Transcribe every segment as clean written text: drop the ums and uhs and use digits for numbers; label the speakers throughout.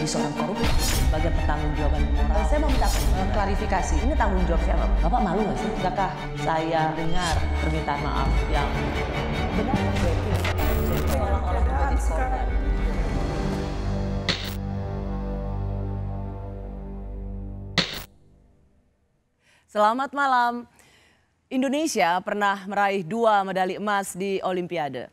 Speaker 1: jadi seorang koruptor sebagai pertanggungjawaban moral. Saya mau minta klarifikasi, ini tanggung jawab siapa? Bapak malu nggak sih? Apakah saya dengar permintaan maaf yang benar seolah-olah menjadi korban? Selamat malam. Indonesia pernah meraih 2 medali emas di Olimpiade.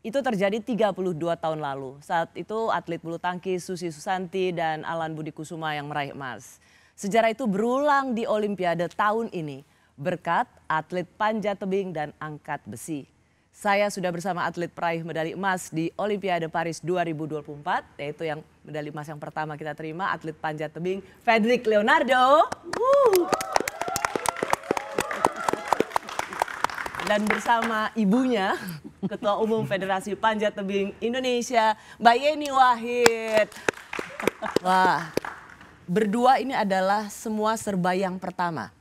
Speaker 1: Itu terjadi 32 tahun lalu. Saat itu atlet bulu tangkis Susi Susanti dan Alan Budi Kusuma yang meraih emas. Sejarah itu berulang di Olimpiade tahun ini berkat atlet panjat tebing dan angkat besi. Saya sudah bersama atlet peraih medali emas di Olimpiade Paris 2024, yaitu yang medali emas yang pertama kita terima, atlet panjat tebing Fredrik Leonardo. Dan bersama ibunya, Ketua Umum Federasi Panjat Tebing Indonesia, Mbak Yeni Wahid. Wah, berdua ini adalah semua serba yang pertama.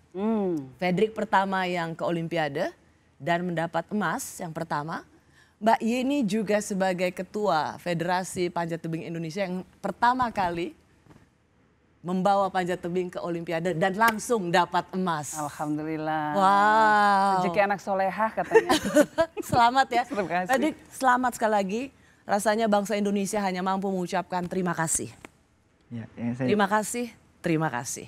Speaker 1: Fredrik pertama yang ke Olimpiade dan mendapat emas yang pertama. Mbak Yeni juga sebagai Ketua Federasi Panjat Tebing Indonesia yang pertama kali membawa panjat tebing ke Olimpiade dan langsung dapat emas.
Speaker 2: Alhamdulillah.
Speaker 1: Wow.
Speaker 2: Rezeki anak solehah katanya.
Speaker 1: Selamat ya.
Speaker 2: Terima kasih.
Speaker 1: Tadi selamat sekali lagi. Rasanya bangsa Indonesia hanya mampu mengucapkan terima kasih.
Speaker 3: Ya,
Speaker 1: Terima kasih, terima kasih.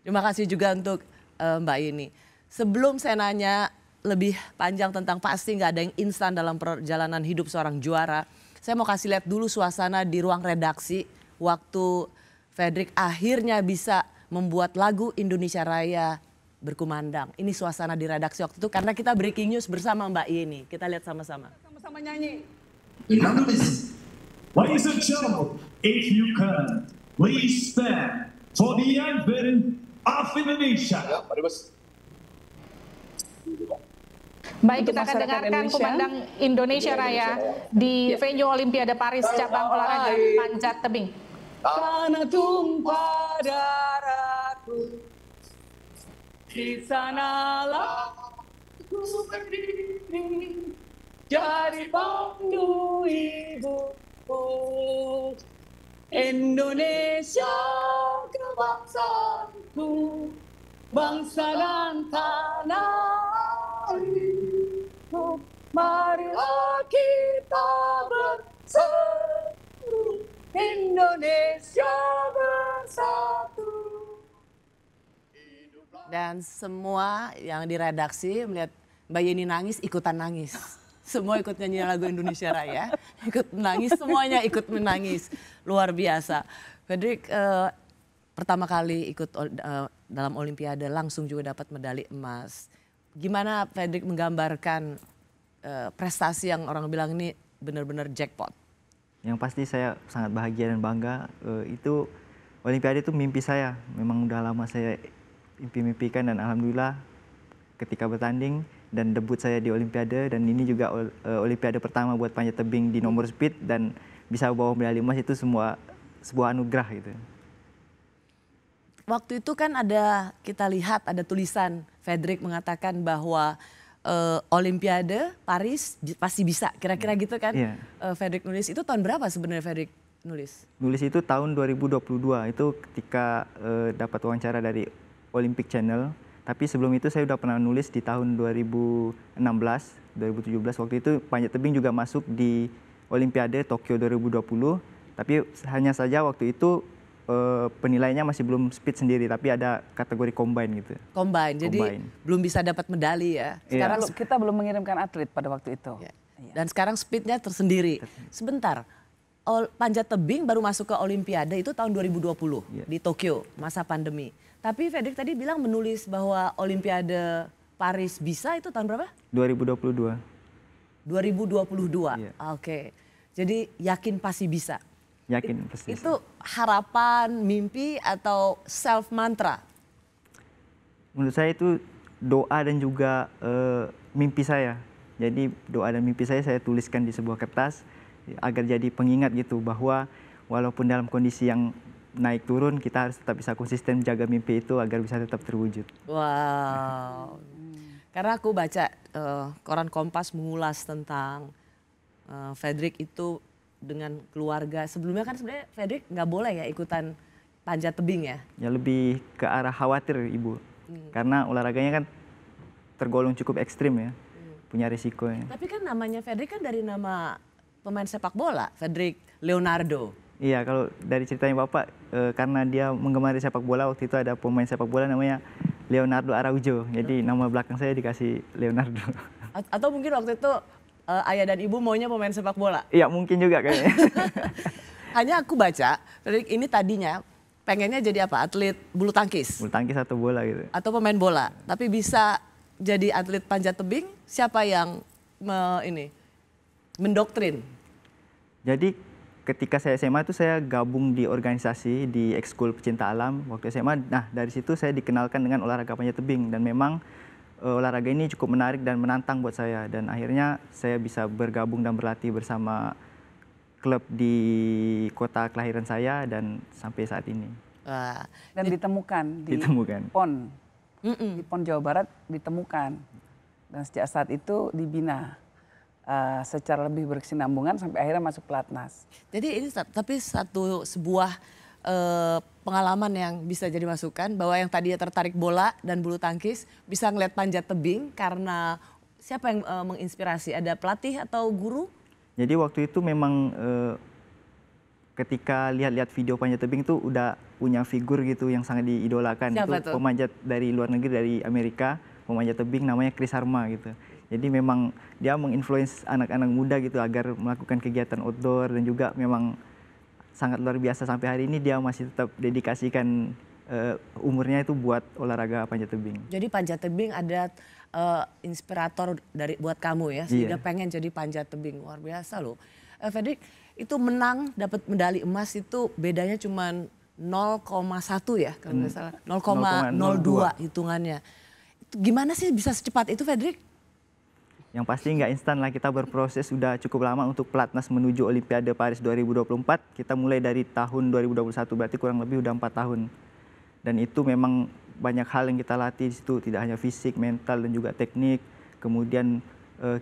Speaker 1: Terima kasih juga untuk Mbak Yeni. Sebelum saya nanya lebih panjang tentang pasti nggak ada yang instan dalam perjalanan hidup seorang juara. Saya mau kasih lihat dulu suasana di ruang redaksi waktu Fredrik akhirnya bisa membuat lagu Indonesia Raya berkumandang. Ini suasana di redaksi waktu itu karena kita breaking news bersama Mbak Yeni. Kita lihat sama-sama.
Speaker 2: Sama-sama nyanyi.
Speaker 4: Ladies and gentlemen, if you can, please stand for the anthem of Indonesia.
Speaker 5: Baik, kita akan dengarkan kumandang Indonesia Raya di venue Olimpiade Paris cabang olahraga panjat tebing.
Speaker 2: Karena tumpah darahku, di sanalah ku berdiri, jadi pandu ibuku. Indonesia kebangsaanku, bangsa dan tanah airku. Marilah kita bersatu, Indonesia bersatu.
Speaker 1: Dan semua yang di redaksi melihat Mbak Yeni nangis, ikutan nangis. Semua ikut nyanyi lagu Indonesia Raya, ikut menangis, semuanya ikut menangis. Luar biasa. Fredrik pertama kali ikut dalam Olimpiade langsung juga dapat medali emas. Gimana Fredrik menggambarkan prestasi yang orang bilang ini benar-benar jackpot?
Speaker 3: Yang pasti saya sangat bahagia dan bangga. Itu Olimpiade itu mimpi saya. Memang udah lama saya mimpi-mimpikan dan alhamdulillah ketika bertanding dan debut saya di Olimpiade dan ini juga Olimpiade pertama buat panjat tebing di nomor speed dan bisa bawa medali emas itu semua sebuah anugerah gitu.
Speaker 1: Waktu itu kan kita lihat ada tulisan Fredrik mengatakan bahwa Olimpiade Paris pasti bisa, kira-kira gitu kan?
Speaker 3: Iya.
Speaker 1: Fredrik nulis itu tahun berapa sebenarnya Fredrik nulis?
Speaker 3: Nulis itu tahun 2022, itu ketika dapat wawancara dari Olympic Channel. Tapi sebelum itu saya udah pernah nulis di tahun 2016, 2017. Waktu itu panjat tebing juga masuk di Olimpiade Tokyo 2020. Tapi hanya saja waktu itu penilaiannya masih belum speed sendiri, tapi ada kategori combine gitu.
Speaker 1: Combine, jadi belum bisa dapat medali ya.
Speaker 2: Sekarang kita belum mengirimkan atlet pada waktu itu.
Speaker 1: Ya. Dan sekarang speednya tersendiri. Sebentar, panjat tebing baru masuk ke Olimpiade itu tahun 2020 di Tokyo, masa pandemi. Tapi Fredrik tadi bilang menulis bahwa Olimpiade Paris bisa itu tahun berapa?
Speaker 3: 2022.
Speaker 1: 2022, Oke. Jadi yakin pasti bisa?
Speaker 3: Yakin pasti.
Speaker 1: Itu harapan, mimpi atau self mantra?
Speaker 3: Menurut saya itu doa dan juga mimpi saya. Jadi doa dan mimpi saya tuliskan di sebuah kertas agar jadi pengingat gitu bahwa walaupun dalam kondisi yang naik turun kita harus tetap bisa konsisten menjaga mimpi itu agar bisa tetap terwujud.
Speaker 1: Wow. Karena aku baca koran Kompas mengulas tentang Fredrik itu dengan keluarga. Sebelumnya kan sebenarnya Fredrik nggak boleh ya ikutan panjat tebing ya?
Speaker 3: Ya lebih ke arah khawatir Ibu. Karena olahraganya kan tergolong cukup ekstrim ya. Punya risikonya.
Speaker 1: Tapi kan namanya Fredrik kan dari nama pemain sepak bola, Fredrik Leonardo.
Speaker 3: Iya, kalau dari ceritanya Bapak, karena dia menggemari sepak bola, waktu itu ada pemain sepak bola namanya Leonardo Araujo. Jadi nama belakang saya dikasih Leonardo.
Speaker 1: Atau mungkin waktu itu ayah dan ibu maunya pemain sepak bola?
Speaker 3: Iya, mungkin juga kayaknya.
Speaker 1: Hanya aku baca, Fredrik ini tadinya pengennya jadi apa? Atlet bulu tangkis?
Speaker 3: Bulu tangkis atau bola gitu.
Speaker 1: Atau pemain bola. Tapi bisa jadi atlet panjat tebing, siapa yang mendoktrin?
Speaker 3: Jadi ketika saya SMA itu saya gabung di organisasi di ekskul pecinta alam waktu SMA. Nah dari situ saya dikenalkan dengan olahraga panjat tebing dan memang olahraga ini cukup menarik dan menantang buat saya. Dan akhirnya saya bisa bergabung dan berlatih bersama klub di kota kelahiran saya dan sampai saat ini.
Speaker 1: Wah,
Speaker 2: Dan ditemukan di
Speaker 3: Ditemukan.
Speaker 2: PON. Di PON Jawa Barat ditemukan. Dan sejak saat itu dibina secara lebih berkesinambungan sampai akhirnya masuk pelatnas.
Speaker 1: jadi ini tapi sebuah pengalaman yang bisa jadi masukan bahwa yang tadinya tertarik bola dan bulu tangkis bisa ngeliat panjat tebing karena siapa yang menginspirasi? Ada pelatih atau guru?
Speaker 3: Jadi waktu itu memang ketika lihat-lihat video panjat tebing itu udah punya figur gitu yang sangat diidolakan.
Speaker 1: Siapa
Speaker 3: itu
Speaker 1: tuh?
Speaker 3: pemanjat dari luar negeri, dari Amerika, pemanjat tebing namanya Chris Harma gitu. Jadi memang dia menginfluence anak-anak muda gitu agar melakukan kegiatan outdoor dan juga memang sangat luar biasa sampai hari ini dia masih tetap dedikasikan umurnya itu buat olahraga panjat tebing.
Speaker 1: Jadi panjat tebing ada inspirator buat kamu ya, sehingga pengen jadi panjat tebing. Luar biasa loh. Fredrik, itu menang dapat medali emas itu bedanya cuma 0,1 ya kalau nggak salah. 0,02 hitungannya. Itu gimana sih bisa secepat itu Fredrik?
Speaker 3: Yang pasti nggak instan lah, kita berproses sudah cukup lama untuk pelatnas menuju Olimpiade Paris 2024. Kita mulai dari tahun 2021, berarti kurang lebih udah 4 tahun. Dan itu memang banyak hal yang kita latih di situ, tidak hanya fisik, mental dan juga teknik. Kemudian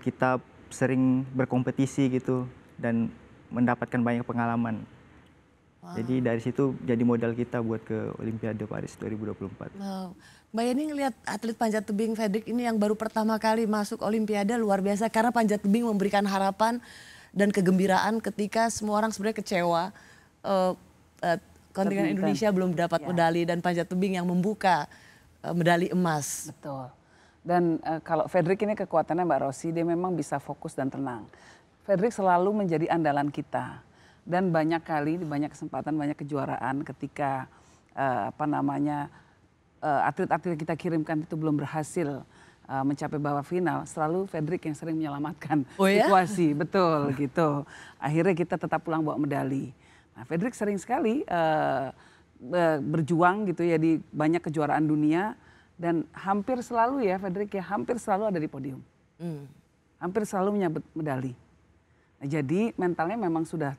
Speaker 3: kita sering berkompetisi gitu dan mendapatkan banyak pengalaman. Wow. Jadi dari situ jadi modal kita buat ke Olimpiade Paris 2024.
Speaker 1: Wow. Mbak Yeni ngelihat atlet panjat tebing Fredrik ini yang baru pertama kali masuk Olimpiade luar biasa karena panjat tebing memberikan harapan dan kegembiraan ketika semua orang sebenarnya kecewa kontingen Indonesia belum dapat medali dan panjat tebing yang membuka medali emas.
Speaker 2: Betul. Dan kalau Fredrik ini kekuatannya Mbak Rosi, dia memang bisa fokus dan tenang. Fredrik selalu menjadi andalan kita dan banyak kali di banyak kesempatan, banyak kejuaraan ketika atlet-atlet kita kirimkan itu belum berhasil mencapai babak final, selalu Fredrik yang sering menyelamatkan situasi, betul gitu. Akhirnya kita tetap pulang bawa medali. Nah, Fredrik sering sekali berjuang gitu ya di banyak kejuaraan dunia dan hampir selalu ya Fredrik ya hampir selalu ada di podium, hampir selalu menyabet medali. Nah, jadi mentalnya memang sudah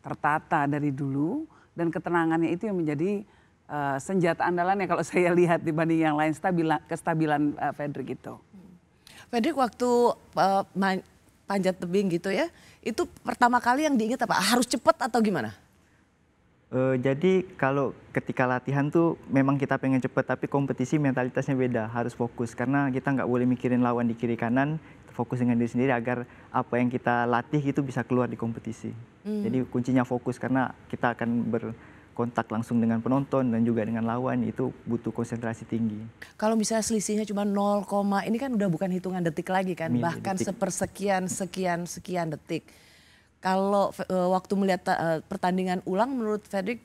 Speaker 2: tertata dari dulu dan ketenangannya itu yang menjadi senjata andalannya kalau saya lihat dibanding yang lain, kestabilan Fredrik itu.
Speaker 1: Fredrik waktu panjat tebing gitu ya, itu pertama kali yang diingat apa? Harus cepat atau gimana?
Speaker 3: Jadi kalau ketika latihan tuh memang kita pengen cepat, tapi kompetisi mentalitasnya beda, harus fokus. Karena kita nggak boleh mikirin lawan di kiri kanan, fokus dengan diri sendiri agar apa yang kita latih itu bisa keluar di kompetisi. Jadi kuncinya fokus karena kita akan kontak langsung dengan penonton dan juga dengan lawan, itu butuh konsentrasi tinggi. Kalau
Speaker 1: misalnya selisihnya cuma 0, ini kan udah bukan hitungan detik lagi kan, bahkan sekian detik. Kalau waktu melihat pertandingan ulang menurut Fredrik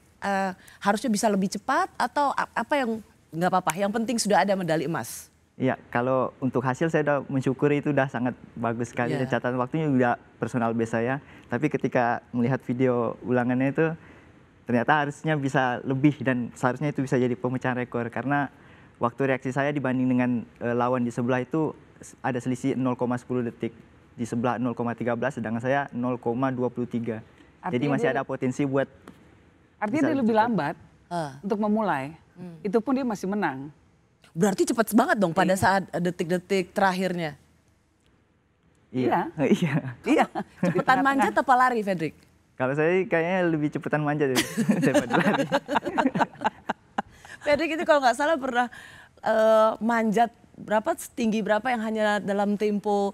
Speaker 1: harusnya bisa lebih cepat atau apa yang nggak apa-apa, yang penting sudah ada medali emas?
Speaker 3: Iya, kalau untuk hasil saya udah mensyukuri, itu udah sangat bagus sekali. Dan catatan waktunya juga personal best saya. Tapi ketika melihat video ulangannya itu ternyata harusnya bisa lebih dan seharusnya itu bisa jadi pemecahan rekor. Karena waktu reaksi saya dibanding dengan lawan di sebelah itu ada selisih 0,10 detik. Di sebelah 0,13 sedangkan saya 0,23. Jadi masih ada potensi buat...
Speaker 2: Artinya dia lebih lambat untuk memulai. Itu pun dia masih menang.
Speaker 1: Berarti cepat banget dong pada saat detik-detik terakhirnya.
Speaker 3: Iya. Iya.
Speaker 2: Iya.
Speaker 1: Cepetan manjat apa lari, Fredrik?
Speaker 3: Kalau saya kayaknya lebih cepetan manjat daripada lari.
Speaker 1: Fredrik itu kalau nggak salah pernah manjat tinggi berapa yang hanya dalam tempo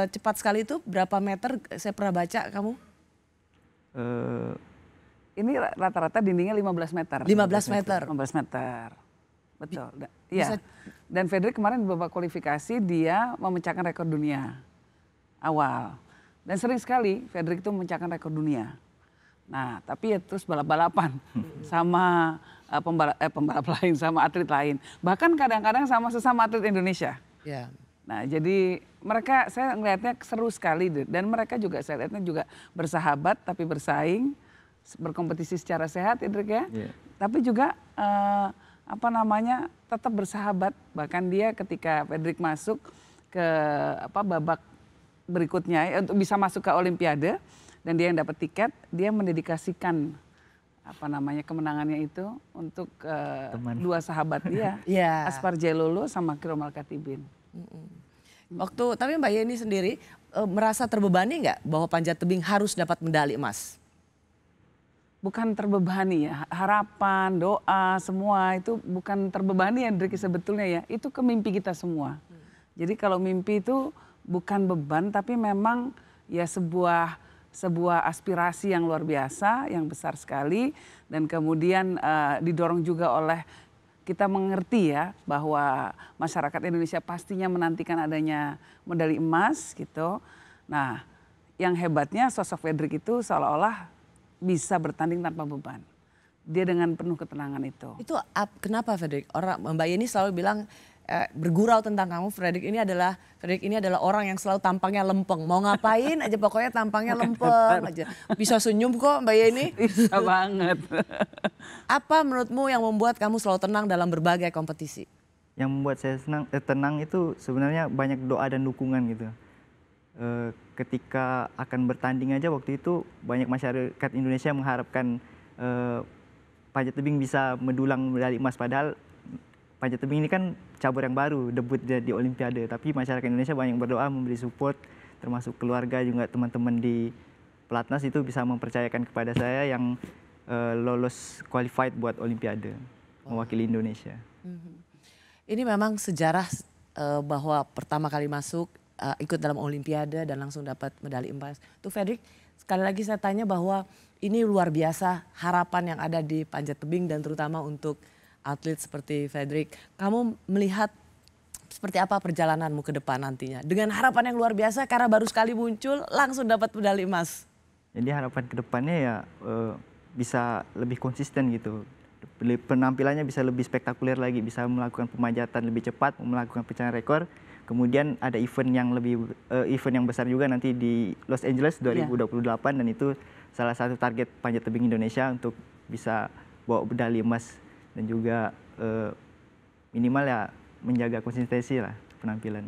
Speaker 1: cepat sekali itu berapa meter? Saya pernah baca kamu.
Speaker 2: Ini rata-rata dindingnya 15 meter.
Speaker 1: 15 meter.
Speaker 2: 15 meter. Betul. Iya. Dan Fredrik kemarin di babak kualifikasi dia memecahkan rekor dunia awal. Dan sering sekali Fredrik itu memecahkan rekor dunia. Nah, tapi ya terus balap-balapan sama pembalap lain, sama atlet lain. Bahkan kadang-kadang sama sesama atlet Indonesia.
Speaker 1: Ya.
Speaker 2: Nah, jadi mereka saya ngelihatnya seru sekali dan mereka juga saya lihatnya juga bersahabat tapi bersaing, berkompetisi secara sehat, Fredrik ya.
Speaker 3: Yeah.
Speaker 2: Tapi juga tetap bersahabat. Bahkan dia ketika Fredrik masuk ke babak berikutnya untuk bisa masuk ke Olimpiade dan dia yang dapat tiket, dia mendedikasikan kemenangannya itu untuk dua sahabat dia,
Speaker 1: Yeah.
Speaker 2: Aspar Jailolo sama Kiromal Katibin.
Speaker 1: Tapi Mbak Yeni sendiri merasa terbebani nggak bahwa panjat tebing harus dapat medali emas?
Speaker 2: Bukan terbebani ya, harapan, doa, semua itu bukan terbebani ya Driki sebetulnya ya, itu ke mimpi kita semua. Jadi kalau mimpi itu bukan beban tapi memang ya sebuah aspirasi yang luar biasa, yang besar sekali dan kemudian didorong juga oleh kita mengerti ya bahwa masyarakat Indonesia pastinya menantikan adanya medali emas gitu. Nah, yang hebatnya sosok Fredrik itu seolah-olah bisa bertanding tanpa beban. Dia dengan penuh ketenangan itu.
Speaker 1: Itu kenapa Fredrik? Mbak Yeni selalu bilang bergurau tentang kamu, Fredrik ini adalah orang yang selalu tampangnya lempeng. Mau ngapain aja pokoknya tampangnya lempeng aja. Bisa senyum kok Mbak Yeni.
Speaker 2: Bisa banget.
Speaker 1: Apa menurutmu yang membuat kamu selalu tenang dalam berbagai kompetisi?
Speaker 3: Yang membuat saya tenang itu sebenarnya banyak doa dan dukungan gitu. Ketika akan bertanding aja waktu itu banyak masyarakat Indonesia mengharapkan panjat tebing bisa mendulang medali emas, padahal panjat tebing ini kan cabur yang baru, debut di Olimpiade. Tapi masyarakat Indonesia banyak berdoa, memberi support, termasuk keluarga juga teman-teman di pelatnas itu bisa mempercayakan kepada saya yang lolos qualified buat Olimpiade, mewakili Indonesia.
Speaker 1: Ini memang sejarah bahwa pertama kali masuk ikut dalam Olimpiade dan langsung dapat medali emas. Tuh Fredrik, sekali lagi saya tanya bahwa ini luar biasa harapan yang ada di panjat tebing dan terutama untuk atlet seperti Fredrik. Kamu melihat seperti apa perjalananmu ke depan nantinya? Dengan harapan yang luar biasa karena baru sekali muncul langsung dapat medali emas.
Speaker 3: Jadi harapan ke depannya ya bisa lebih konsisten gitu. Penampilannya bisa lebih spektakuler lagi, bisa melakukan pemanjatan lebih cepat, melakukan pecahan rekor. Kemudian ada event yang besar juga nanti di Los Angeles 2028 dan itu salah satu target panjat tebing Indonesia untuk bisa bawa medali emas dan juga minimal ya menjaga konsistensi lah penampilan.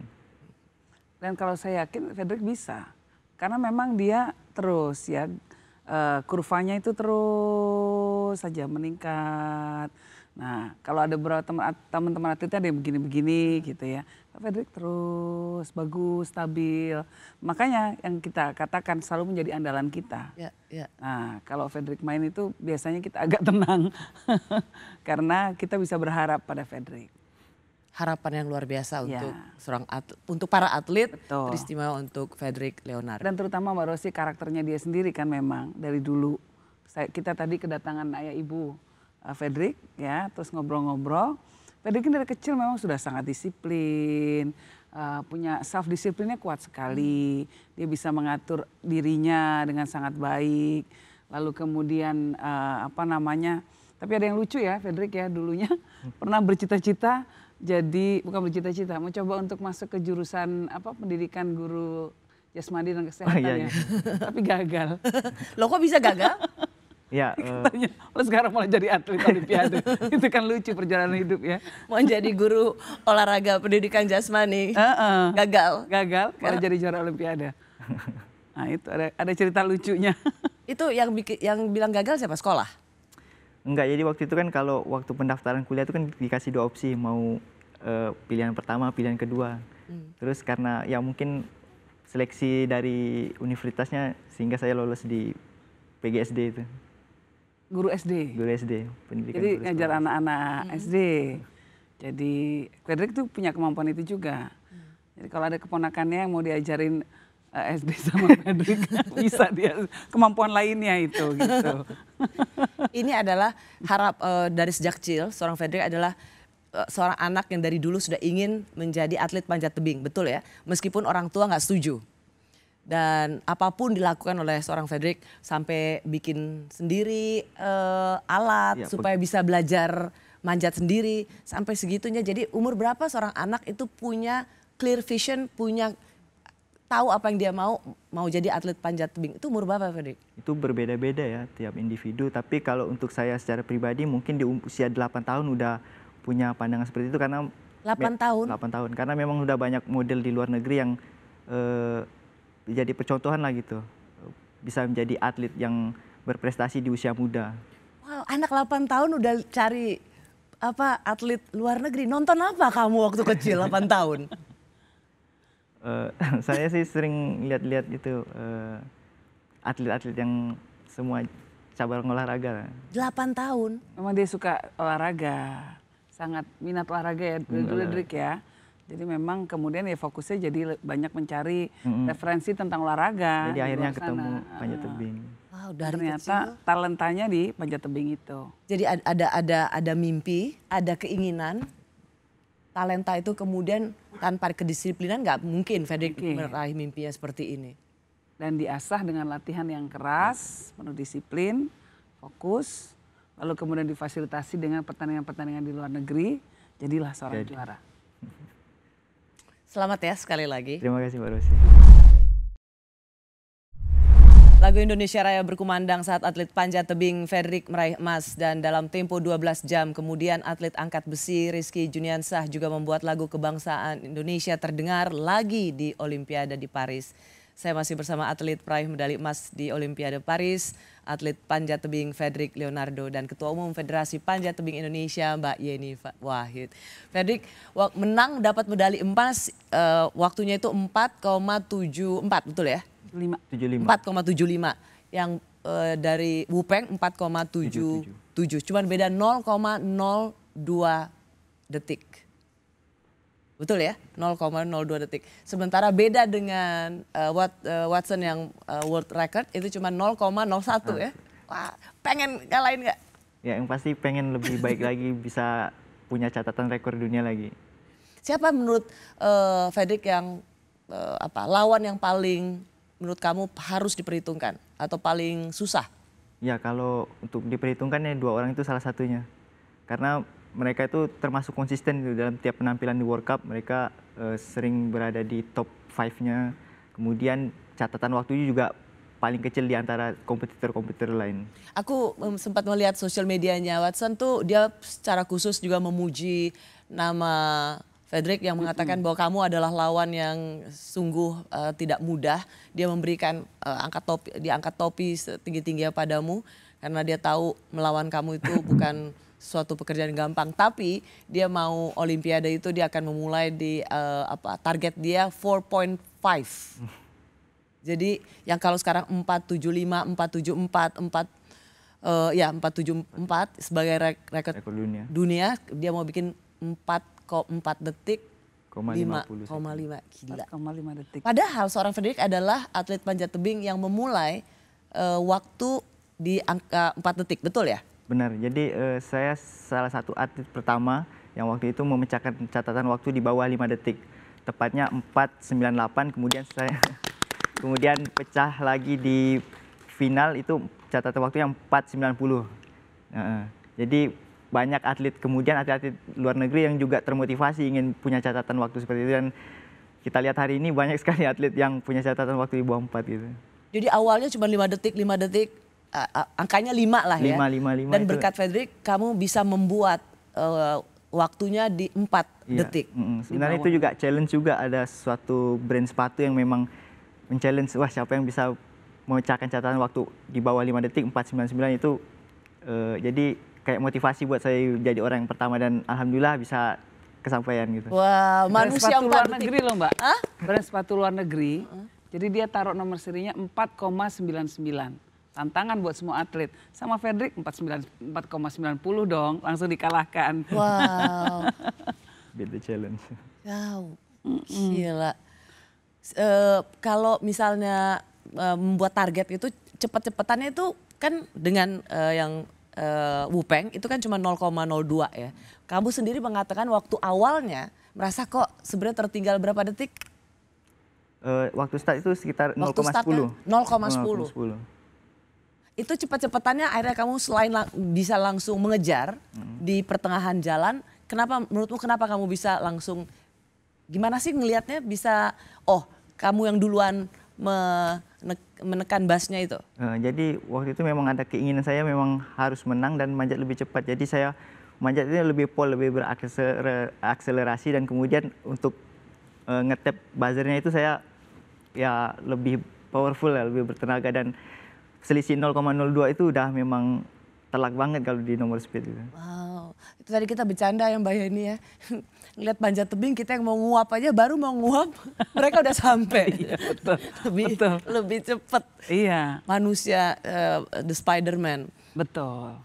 Speaker 2: Dan kalau saya yakin Fredrik bisa karena memang dia terus ya kurvanya itu terus saja meningkat. Nah, kalau ada beberapa teman-teman atletnya ada yang begini-begini gitu ya. Fredrik terus bagus, stabil. Makanya yang kita katakan selalu menjadi andalan kita.
Speaker 1: Ya, ya.
Speaker 2: Nah, kalau Fredrik main itu biasanya kita agak tenang. Karena kita bisa berharap pada Fredrik.
Speaker 1: Harapan yang luar biasa untuk para atlet,
Speaker 2: Betul.
Speaker 1: teristimewa untuk Fredrik Leonard.
Speaker 2: Dan terutama Mbak Rosi karakternya dia sendiri kan memang dari dulu. Kita tadi kedatangan ayah ibu Fredrik ya, terus ngobrol-ngobrol. Fredrik dari kecil memang sudah sangat disiplin, punya self disiplinnya kuat sekali. Dia bisa mengatur dirinya dengan sangat baik. Lalu kemudian tapi ada yang lucu ya Fredrik ya dulunya pernah bercita-cita bukan bercita-cita, mencoba untuk masuk ke jurusan pendidikan guru jasmani dan kesehatan ya. Tapi gagal.
Speaker 1: Loh kok bisa gagal?
Speaker 3: Ya,
Speaker 2: katanya, sekarang malah jadi atlet Olimpiade. Itu kan lucu perjalanan hidup ya.
Speaker 1: Mau jadi guru olahraga pendidikan jasmani, gagal.
Speaker 2: Malah jadi juara Olimpiade. Nah itu ada cerita lucunya.
Speaker 1: Itu yang bilang gagal siapa? Sekolah?
Speaker 3: Enggak, jadi waktu itu kan kalau waktu pendaftaran kuliah itu kan dikasih 2 opsi, mau pilihan pertama, pilihan kedua. Terus karena ya mungkin seleksi dari universitasnya sehingga saya lolos di PGSD itu.
Speaker 2: Guru SD.
Speaker 3: Guru SD, pendidikan
Speaker 2: Jadi
Speaker 3: guru
Speaker 2: ngajar
Speaker 3: sekolah.
Speaker 2: anak-anak SD. Jadi Fredrik tuh punya kemampuan itu juga. Jadi kalau ada keponakannya yang mau diajarin SD sama Fredrik, bisa dia kemampuan lainnya itu gitu.
Speaker 1: Ini adalah dari sejak kecil seorang Fredrik adalah seorang anak yang dari dulu sudah ingin menjadi atlet panjat tebing, betul ya? Meskipun orang tua nggak setuju. Dan apapun dilakukan oleh seorang Fredrik sampai bikin sendiri alat
Speaker 3: Ya,
Speaker 1: supaya bisa belajar manjat sendiri sampai segitunya. Jadi umur berapa seorang anak itu punya clear vision, punya tahu apa yang dia mau jadi atlet panjat tebing. Itu umur berapa, Fredrik?
Speaker 3: Itu berbeda-beda ya tiap individu, tapi kalau untuk saya secara pribadi mungkin di usia 8 tahun udah punya pandangan seperti itu karena
Speaker 1: 8 tahun?
Speaker 3: 8 tahun, karena memang udah banyak model di luar negeri yang jadi percontohan lah gitu. Bisa menjadi atlet yang berprestasi di usia muda.
Speaker 1: Wow, anak 8 tahun udah cari atlet luar negeri. Nonton apa kamu waktu kecil 8 tahun?
Speaker 3: Saya sih sering lihat-lihat itu atlet-atlet yang semua cabang olahraga.
Speaker 1: 8 tahun?
Speaker 2: Memang dia suka olahraga, sangat minat olahraga ya dulu Fredrik ya. Jadi memang kemudian ya fokusnya jadi banyak mencari referensi tentang olahraga.
Speaker 3: Jadi
Speaker 2: di
Speaker 3: akhirnya
Speaker 2: luar
Speaker 3: ketemu
Speaker 2: sana.
Speaker 3: panjat tebing.
Speaker 1: Wow, dari
Speaker 2: Ternyata
Speaker 1: kecil.
Speaker 2: talentanya di panjat tebing itu.
Speaker 1: Jadi ada mimpi, ada keinginan. Talenta itu kemudian tanpa kedisiplinan nggak mungkin Fredrik meraih mimpinya seperti ini.
Speaker 2: Dan diasah dengan latihan yang keras, penuh disiplin, fokus. Lalu kemudian difasilitasi dengan pertandingan-pertandingan di luar negeri. Jadilah seorang juara.
Speaker 1: Selamat ya sekali lagi.
Speaker 3: Terima kasih Mbak Rosi.
Speaker 1: Lagu Indonesia Raya berkumandang saat atlet panjat tebing Fredrik meraih emas dan dalam tempo 12 jam kemudian atlet angkat besi Rizky Juniansah juga membuat lagu kebangsaan Indonesia terdengar lagi di Olimpiade di Paris. Saya masih bersama atlet peraih medali emas di Olimpiade Paris, atlet panjat tebing Fredrik Leonardo dan Ketua Umum Federasi Panjat Tebing Indonesia Mbak Yeni Wahid. Fredrik menang dapat medali emas, waktunya itu 4,74 betul ya?
Speaker 3: 75.
Speaker 1: 4,75 yang dari Wupeng 4,77. Cuman beda 0,02 detik. Betul ya? 0,02 detik. Sementara beda dengan Watson yang world record itu cuma 0,01 ya. Wah, pengen ngalahin nggak?
Speaker 3: Ya yang pasti pengen lebih baik lagi, bisa punya catatan rekor dunia lagi.
Speaker 1: Siapa menurut Fredrik yang lawan yang paling menurut kamu harus diperhitungkan atau paling susah?
Speaker 3: Ya kalau untuk diperhitungkan ya 2 orang itu salah satunya. Karena mereka itu termasuk konsisten gitu dalam tiap penampilan di World Cup. Mereka sering berada di top 5-nya. Kemudian catatan waktunya juga paling kecil di antara kompetitor-kompetitor lain.
Speaker 1: Aku sempat melihat sosial medianya Watson tuh dia secara khusus juga memuji nama Fredrik yang mengatakan bahwa kamu adalah lawan yang sungguh tidak mudah. Dia memberikan diangkat topi setinggi-tingginya padamu karena dia tahu melawan kamu itu bukan suatu pekerjaan gampang. Tapi dia mau Olimpiade itu dia akan memulai di target dia 4.5. Jadi yang kalau sekarang 475, 474, 474 sebagai rekor dunia, dia mau bikin 4,4 detik 5,5 gila.
Speaker 2: 4,5 detik.
Speaker 1: Padahal seorang Fredrik adalah atlet panjat tebing yang memulai waktu di angka 4 detik, betul ya?
Speaker 3: Benar, jadi saya salah satu atlet pertama yang waktu itu memecahkan catatan waktu di bawah 5 detik. Tepatnya 4.98, kemudian pecah lagi di final itu catatan waktu yang 4.90. Jadi banyak atlet luar negeri yang juga termotivasi ingin punya catatan waktu seperti itu. Dan kita lihat hari ini banyak sekali atlet yang punya catatan waktu di bawah 4 gitu.
Speaker 1: Jadi awalnya cuma 5 detik, angkanya 5 lah ya.
Speaker 3: 5.
Speaker 1: Dan berkat Fredrik kamu bisa membuat waktunya di 4 detik.
Speaker 3: Sebenarnya itu juga challenge juga, ada suatu brand sepatu yang memang men-challenge, wah siapa yang bisa memecahkan catatan waktu di bawah 5 detik 4.99 itu jadi kayak motivasi buat saya jadi orang yang pertama dan alhamdulillah bisa kesampaian gitu.
Speaker 1: Wah, manusia
Speaker 2: sepatu
Speaker 1: 4
Speaker 2: luar
Speaker 1: detik.
Speaker 2: negeri loh Mbak. Brand sepatu luar negeri Jadi dia taruh nomor serinya 4,99. Tantangan buat semua atlet. Sama Fredrik 4,90 dong, langsung dikalahkan.
Speaker 1: Wow.
Speaker 3: Beat the challenge.
Speaker 1: Wow. Gila. Kalau misalnya membuat target itu cepet-cepetannya itu kan dengan yang Wupeng itu kan cuma 0,02 ya. Kamu sendiri mengatakan waktu awalnya merasa kok sebenarnya tertinggal berapa detik?
Speaker 3: Waktu start itu sekitar 0,10.
Speaker 1: 0,10. Itu cepat-cepatannya akhirnya kamu selain bisa langsung mengejar di pertengahan jalan, menurutmu kenapa kamu bisa langsung, gimana sih ngelihatnya bisa, kamu yang duluan menekan basnya itu?
Speaker 3: Jadi waktu itu memang ada keinginan saya memang harus menang dan manjat lebih cepat. Jadi saya manjatnya lebih lebih berakselerasi, dan kemudian untuk ngetap buzzernya itu saya ya lebih powerful ya, lebih bertenaga, dan selisih 0,02 itu udah memang telak banget kalau di nomor speed itu.
Speaker 1: Wow, itu tadi kita bercanda ya Mbak Yeni ya. Ngeliat panjat tebing kita yang mau nguap aja, baru mau nguap mereka udah sampai. lebih cepet.
Speaker 2: Iya.
Speaker 1: Manusia the Spider-Man.
Speaker 2: Betul.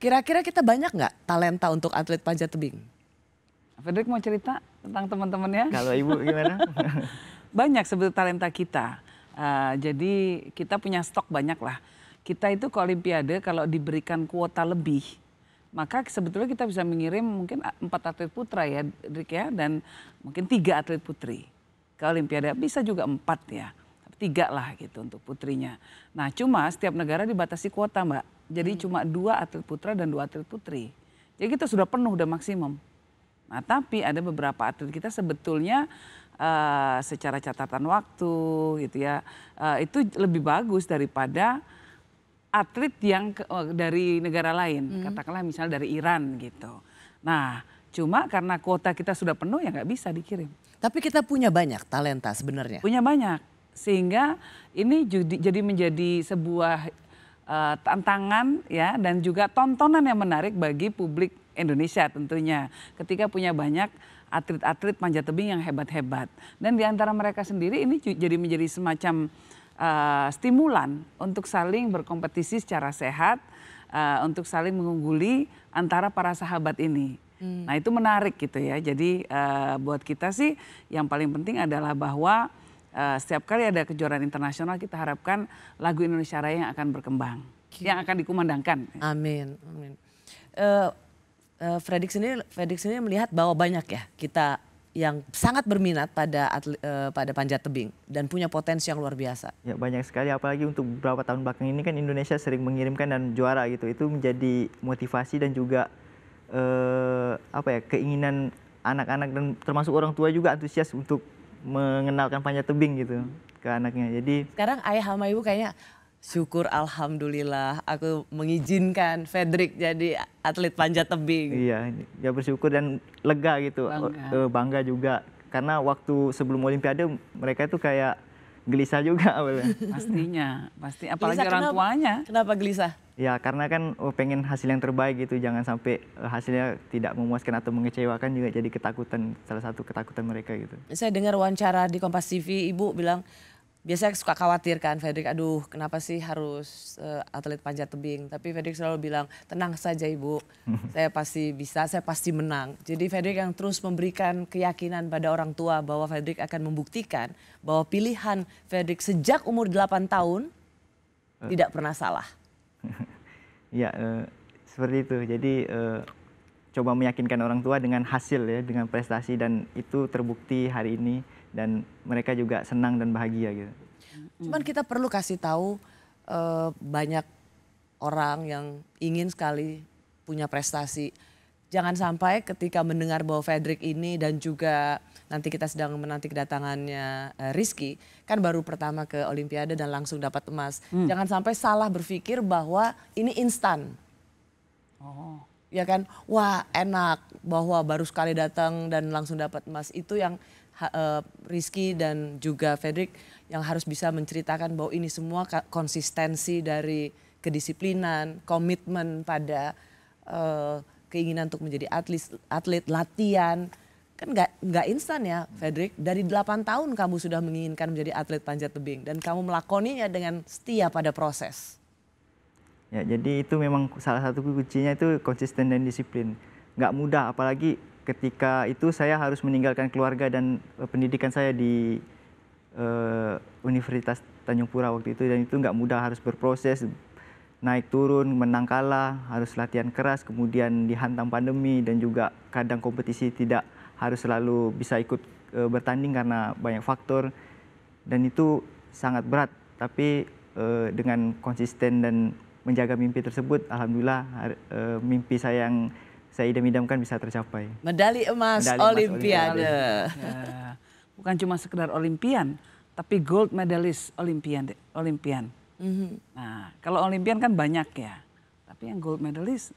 Speaker 1: Kira-kira kita banyak nggak talenta untuk atlet panjat tebing?
Speaker 2: Fredrik mau cerita tentang teman-temannya?
Speaker 3: Kalau Ibu gimana?
Speaker 2: Banyak sebetulnya talenta kita. Jadi kita punya stok banyak lah. Kita itu ke Olimpiade kalau diberikan kuota lebih, maka sebetulnya kita bisa mengirim mungkin 4 atlet putra ya, Drik ya, dan mungkin 3 atlet putri ke Olimpiade. Bisa juga 4 ya, 3 lah gitu untuk putrinya. Nah cuma setiap negara dibatasi kuota Mbak. Jadi cuma 2 atlet putra dan 2 atlet putri. Jadi kita sudah penuh, udah maksimum. Nah tapi ada beberapa atlet kita sebetulnya secara catatan waktu gitu ya, itu lebih bagus daripada atlet yang dari negara lain, katakanlah misalnya dari Iran gitu. Nah cuma karena kuota kita sudah penuh ya nggak bisa dikirim.
Speaker 1: Tapi kita punya banyak talenta sebenarnya.
Speaker 2: Punya banyak, sehingga ini jadi menjadi sebuah tantangan ya, dan juga tontonan yang menarik bagi publik Indonesia tentunya. Ketika punya banyak atlet-atlet panjat tebing yang hebat-hebat. Dan di antara mereka sendiri ini jadi menjadi semacam stimulan untuk saling berkompetisi secara sehat, untuk saling mengungguli antara para sahabat ini. Nah itu menarik gitu ya. Jadi buat kita sih yang paling penting adalah bahwa setiap kali ada kejuaraan internasional kita harapkan lagu Indonesia Raya yang akan berkembang, yang akan dikumandangkan.
Speaker 1: Amin, amin. Fredrik sendiri melihat bahwa banyak ya kita yang sangat berminat pada panjat tebing dan punya potensi yang luar biasa.
Speaker 3: Ya banyak sekali, apalagi untuk beberapa tahun belakang ini kan Indonesia sering mengirimkan dan juara gitu. Itu menjadi motivasi dan juga keinginan anak-anak dan termasuk orang tua juga antusias untuk mengenalkan panjat tebing gitu ke anaknya. Jadi
Speaker 1: sekarang ayah sama ibu kayaknya syukur alhamdulillah aku mengizinkan Fredrik jadi atlet panjat tebing.
Speaker 3: Iya, dia bersyukur dan lega gitu, bangga juga. Karena waktu sebelum Olimpiade mereka itu kayak gelisah juga awalnya.
Speaker 2: Pastinya, pasti apalagi
Speaker 1: Gelisah
Speaker 2: orang tuanya.
Speaker 1: Kenapa gelisah?
Speaker 3: Ya karena kan pengen hasil yang terbaik gitu, jangan sampai hasilnya tidak memuaskan atau mengecewakan, juga jadi ketakutan, salah satu ketakutan mereka gitu.
Speaker 1: Saya dengar wawancara di Kompas TV, ibu bilang biasanya suka khawatir kan Fredrik, aduh kenapa sih harus atlet panjat tebing. Tapi Fredrik selalu bilang tenang saja ibu, saya pasti bisa, saya pasti menang. Jadi Fredrik yang terus memberikan keyakinan pada orang tua bahwa Fredrik akan membuktikan bahwa pilihan Fredrik sejak umur 8 tahun tidak pernah salah.
Speaker 3: Ya seperti itu, jadi coba meyakinkan orang tua dengan hasil ya, dengan prestasi, dan itu terbukti hari ini. Dan mereka juga senang dan bahagia gitu.
Speaker 1: Cuman kita perlu kasih tahu banyak orang yang ingin sekali punya prestasi. Jangan sampai ketika mendengar bahwa Fredrik ini dan juga nanti kita sedang menanti kedatangannya Rizky, kan baru pertama ke Olimpiade dan langsung dapat emas. Jangan sampai salah berpikir bahwa ini instan. Ya kan, wah enak bahwa baru sekali datang dan langsung dapat emas. Itu yang Rizky dan juga Fredrik yang harus bisa menceritakan bahwa ini semua konsistensi dari kedisiplinan, komitmen pada keinginan untuk menjadi atlet, latihan, kan nggak instan ya, Fredrik. Dari 8 tahun kamu sudah menginginkan menjadi atlet panjat tebing dan kamu melakoninya dengan setia pada proses.
Speaker 3: Ya, jadi itu memang salah satu kuncinya itu konsisten dan disiplin. Nggak mudah, apalagi ketika itu saya harus meninggalkan keluarga dan pendidikan saya di Universitas Tanjung Pura waktu itu, dan itu nggak mudah, harus berproses, naik turun, menang kalah, harus latihan keras, kemudian dihantam pandemi dan juga kadang kompetisi tidak harus selalu bisa ikut bertanding karena banyak faktor, dan itu sangat berat. Tapi dengan konsisten dan menjaga mimpi tersebut, alhamdulillah mimpi saya yang saya idam-idamkan bisa tercapai.
Speaker 1: Medali emas Olimpiade.
Speaker 2: Ya, bukan cuma sekedar Olimpian, tapi gold medalist Olimpian. Nah, kalau Olimpian kan banyak ya, tapi yang gold medalist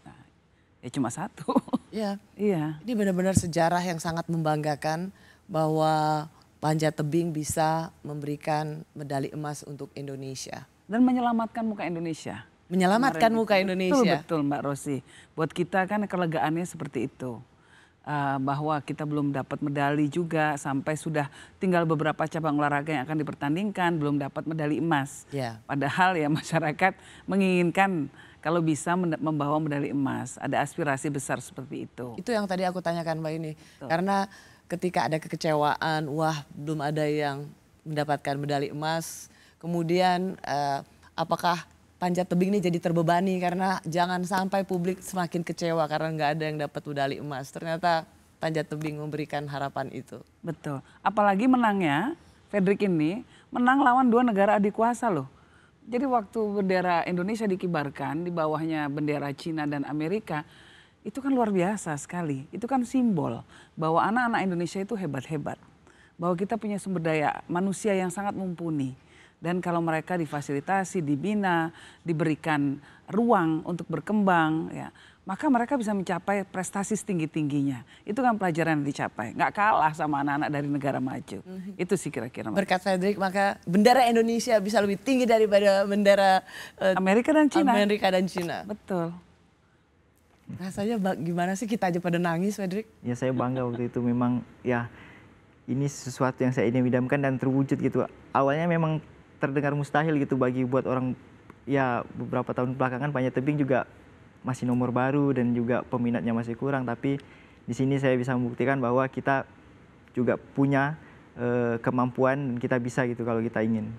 Speaker 2: ya cuma satu.
Speaker 1: Iya.
Speaker 2: Iya.
Speaker 1: Ini benar-benar sejarah yang sangat membanggakan bahwa panjat tebing bisa memberikan medali emas untuk Indonesia.
Speaker 2: Dan menyelamatkan muka Indonesia.
Speaker 1: Menyelamatkan muka Indonesia.
Speaker 2: Betul Mbak Rosi. Buat kita kan kelegaannya seperti itu. Bahwa kita belum dapat medali juga sampai sudah tinggal beberapa cabang olahraga yang akan dipertandingkan belum dapat medali emas.
Speaker 1: Ya.
Speaker 2: Padahal ya masyarakat menginginkan kalau bisa membawa medali emas. Ada aspirasi besar seperti itu.
Speaker 1: Itu yang tadi aku tanyakan Mbak ini. Karena ketika ada kekecewaan, wah belum ada yang mendapatkan medali emas. Kemudian apakah panjat tebing ini jadi terbebani karena jangan sampai publik semakin kecewa karena nggak ada yang dapat medali emas. Ternyata panjat tebing memberikan harapan itu.
Speaker 2: Betul. Apalagi menangnya, Fredrik ini menang lawan 2 negara adik kuasa loh. Jadi waktu bendera Indonesia dikibarkan di bawahnya bendera Cina dan Amerika, itu kan luar biasa sekali. Itu kan simbol bahwa anak-anak Indonesia itu hebat-hebat. Bahwa kita punya sumber daya manusia yang sangat mumpuni. Dan kalau mereka difasilitasi, dibina, diberikan ruang untuk berkembang, ya, maka mereka bisa mencapai prestasi setinggi-tingginya. Itu kan pelajaran yang dicapai. Nggak kalah sama anak-anak dari negara maju. Itu sih kira-kira.
Speaker 1: Berkat Fredrik, maka bendera Indonesia bisa lebih tinggi daripada bendera
Speaker 2: Amerika dan Cina.
Speaker 1: Amerika dan Cina.
Speaker 2: Betul.
Speaker 1: Rasanya gimana sih, kita aja pada nangis, Fredrik?
Speaker 3: Ya, saya bangga waktu itu, memang ya ini sesuatu yang saya idam-idamkan dan terwujud gitu. Awalnya memang terdengar mustahil gitu buat orang, ya beberapa tahun belakangan panjat tebing juga masih nomor baru dan juga peminatnya masih kurang, tapi di sini saya bisa membuktikan bahwa kita juga punya kemampuan dan kita bisa gitu kalau kita ingin.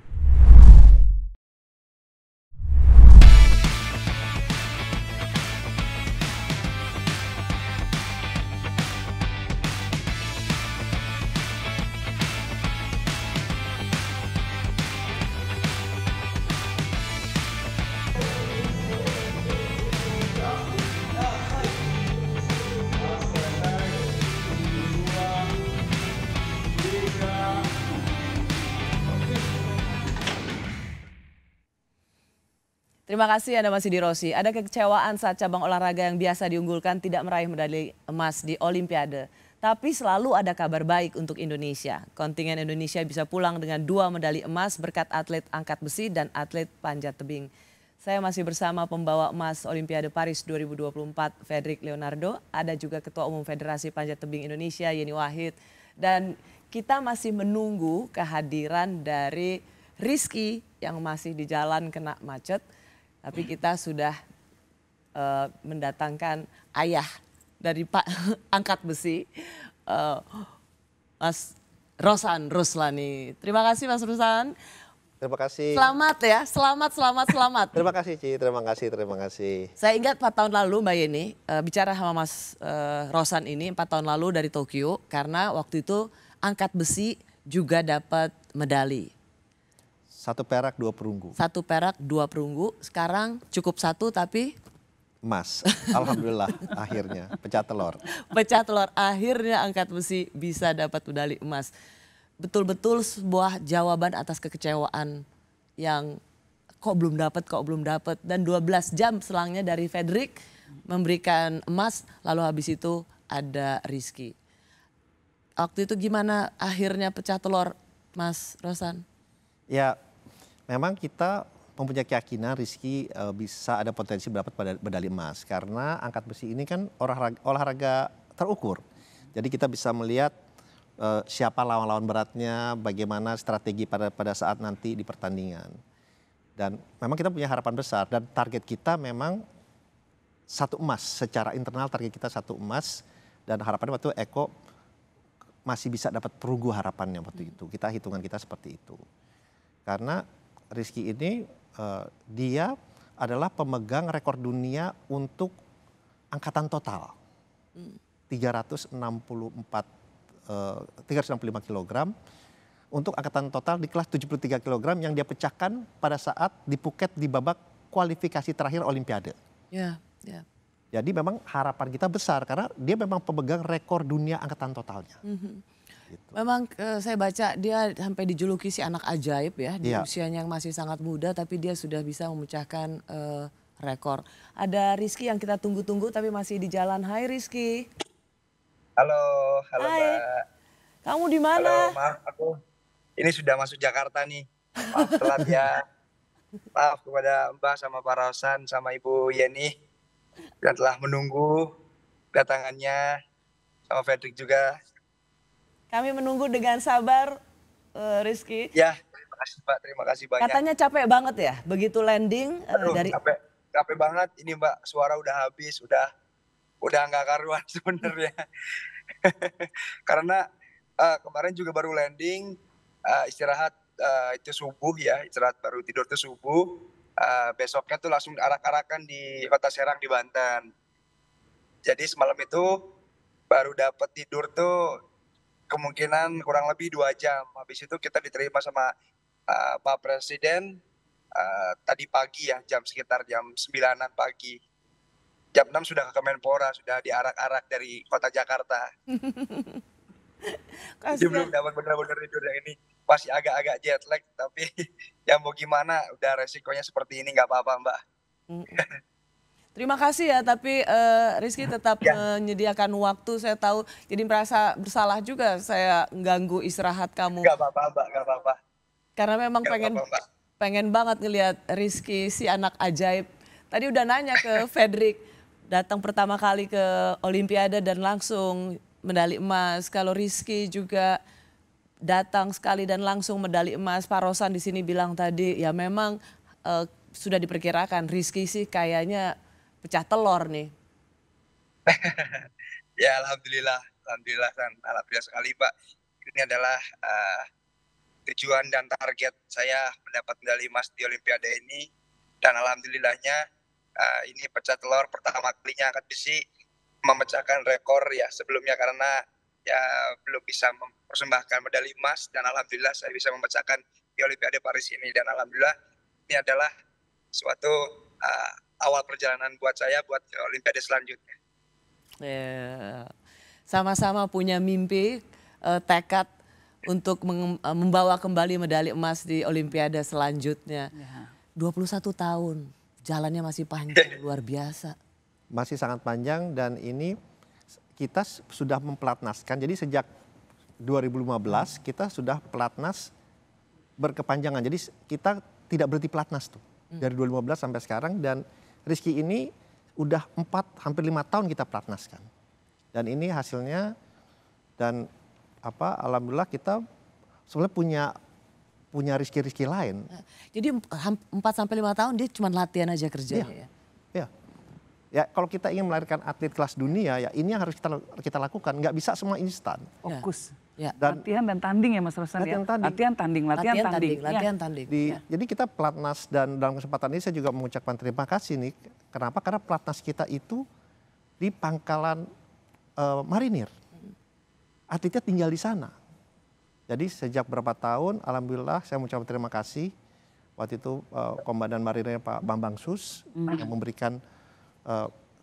Speaker 1: Terima kasih Anda masih di Rosi. Ada kekecewaan saat cabang olahraga yang biasa diunggulkan tidak meraih medali emas di Olimpiade. Tapi selalu ada kabar baik untuk Indonesia. Kontingen Indonesia bisa pulang dengan 2 medali emas berkat atlet angkat besi dan atlet panjat tebing. Saya masih bersama pembawa emas Olimpiade Paris 2024, Fredrik Leonardo. Ada juga Ketua Umum Federasi Panjat Tebing Indonesia, Yeni Wahid. Dan kita masih menunggu kehadiran dari Rizky yang masih di jalan kena macet. Tapi kita sudah mendatangkan ayah dari Pak angkat besi, Mas Rosan Ruslani. Terima kasih Mas Rosan.
Speaker 6: Terima kasih.
Speaker 1: Selamat ya, selamat.
Speaker 6: Terima kasih Ci, terima kasih.
Speaker 1: Saya ingat 4 tahun lalu Mbak Yeni bicara sama Mas Rosan ini 4 tahun lalu dari Tokyo. Karena waktu itu angkat besi juga dapat medali.
Speaker 6: 1 perak 2 perunggu.
Speaker 1: 1 perak 2 perunggu, sekarang cukup 1 tapi
Speaker 6: Emas, alhamdulillah akhirnya pecah telur.
Speaker 1: Pecah telur, akhirnya angkat besi bisa dapat medali emas. Betul-betul sebuah jawaban atas kekecewaan yang kok belum dapat. Dan 12 jam selangnya dari Fredrik memberikan emas, lalu habis itu ada Rizky. Waktu itu gimana akhirnya pecah telur Mas Rosan?
Speaker 6: Ya memang kita mempunyai keyakinan Rizky bisa ada potensi mendapat medali emas. Karena angkat besi ini kan olahraga terukur. Jadi kita bisa melihat siapa lawan-lawan beratnya, bagaimana strategi pada saat nanti di pertandingan. Dan memang kita punya harapan besar dan target kita memang 1 emas. Secara internal target kita 1 emas dan harapannya waktu Eko masih bisa dapat perunggu harapannya waktu itu. Hitungan kita seperti itu. Karena Rizky ini dia adalah pemegang rekor dunia untuk angkatan total. 365 kg untuk angkatan total di kelas 73 kg yang dia pecahkan pada saat di Phuket di babak kualifikasi terakhir Olimpiade.
Speaker 1: Ya, ya.
Speaker 6: Jadi memang harapan kita besar karena dia memang pemegang rekor dunia angkatan totalnya. Gitu.
Speaker 1: Memang saya baca dia sampai dijuluki si anak ajaib ya di
Speaker 6: Iya.
Speaker 1: usianya yang masih sangat muda tapi dia sudah bisa memecahkan rekor. Ada Rizky yang kita tunggu-tunggu tapi masih di jalan. Hai Rizky.
Speaker 7: Halo, halo
Speaker 1: Hai.
Speaker 7: Mbak.
Speaker 1: Kamu di mana?
Speaker 7: Halo, maaf aku ini sudah masuk Jakarta nih. Maaf telat ya. Maaf kepada Mbak sama Pak Rosan sama Ibu Yeni yang telah menunggu kedatangannya sama Fredrik juga.
Speaker 1: Kami menunggu dengan sabar Rizky.
Speaker 7: Ya, terima kasih Mbak, terima kasih banyak.
Speaker 1: Katanya capek banget ya begitu landing
Speaker 7: Aduh,
Speaker 1: dari
Speaker 7: capek banget ini Mbak, suara udah habis, udah nggak karuan sebenarnya. Karena kemarin juga baru landing, istirahat itu subuh ya, istirahat baru tidur tuh subuh. Besoknya tuh langsung arak-arakan di Kota Serang di Banten. Jadi semalam itu baru dapat tidur tuh kemungkinan kurang lebih 2 jam. Habis itu kita diterima sama Pak Presiden tadi pagi ya, sekitar jam 9-an pagi. Jam 6 sudah ke Kemenpora, sudah diarak-arak dari kota Jakarta. Jadi belum dapat benar-benar tidur yang ini. Masih agak-agak jet lag, tapi ya mau gimana, udah resikonya seperti ini, nggak apa-apa Mbak.
Speaker 1: Terima kasih ya, tapi Rizky tetap menyediakan waktu. Saya tahu jadi merasa bersalah juga saya ganggu istirahat kamu.
Speaker 7: Nggak apa-apa Mbak, nggak apa-apa.
Speaker 1: Karena memang
Speaker 7: Nggak apa-apa, Mbak.
Speaker 1: pengen banget ngelihat Rizky si anak ajaib. Tadi udah nanya ke Fredrik, datang pertama kali ke Olimpiade dan langsung medali emas. Kalau Rizky juga datang sekali dan langsung medali emas. Pak Rosan di sini bilang tadi ya memang sudah diperkirakan Rizky sih kayaknya pecah telur nih.
Speaker 7: Ya alhamdulillah sekali Pak. Ini adalah tujuan dan target saya mendapat medali emas di Olimpiade ini. Dan alhamdulillahnya ini pecah telur pertama kalinya angkat besi memecahkan rekor ya sebelumnya karena ya belum bisa mempersembahkan medali emas dan alhamdulillah saya bisa memecahkan di Olimpiade Paris ini dan alhamdulillah ini adalah suatu awal perjalanan buat saya buat Olimpiade selanjutnya.
Speaker 1: Sama-sama punya mimpi, tekad untuk membawa kembali medali emas di Olimpiade selanjutnya. 21 tahun, jalannya masih panjang, luar biasa.
Speaker 6: Masih sangat panjang dan ini kita sudah mempelatnaskan. Jadi sejak 2015 kita sudah pelatnas berkepanjangan. Jadi kita tidak berhenti pelatnas tuh. Dari 2015 sampai sekarang dan Rizky ini udah hampir 5 tahun kita pelatnaskan. Dan ini hasilnya dan alhamdulillah kita sebenarnya punya Rizky lain.
Speaker 1: Jadi 4 sampai 5 tahun dia cuma latihan aja kerjanya ya.
Speaker 6: Iya. Ya kalau kita ingin melahirkan atlet kelas dunia ya ini yang harus kita lakukan. Nggak bisa semua instan.
Speaker 2: Fokus.
Speaker 1: Ya.
Speaker 2: Latihan dan tanding ya Mas Rosan ya. Latihan tanding.
Speaker 1: Latihan tanding.
Speaker 6: Jadi kita pelatnas dan dalam kesempatan ini saya juga mengucapkan terima kasih nih. Kenapa? Karena pelatnas kita itu di Pangkalan Marinir. Atletnya tinggal di sana. Jadi sejak berapa tahun alhamdulillah saya mengucapkan terima kasih. Waktu itu Komandan Marinir Pak Bambang Sus yang memberikan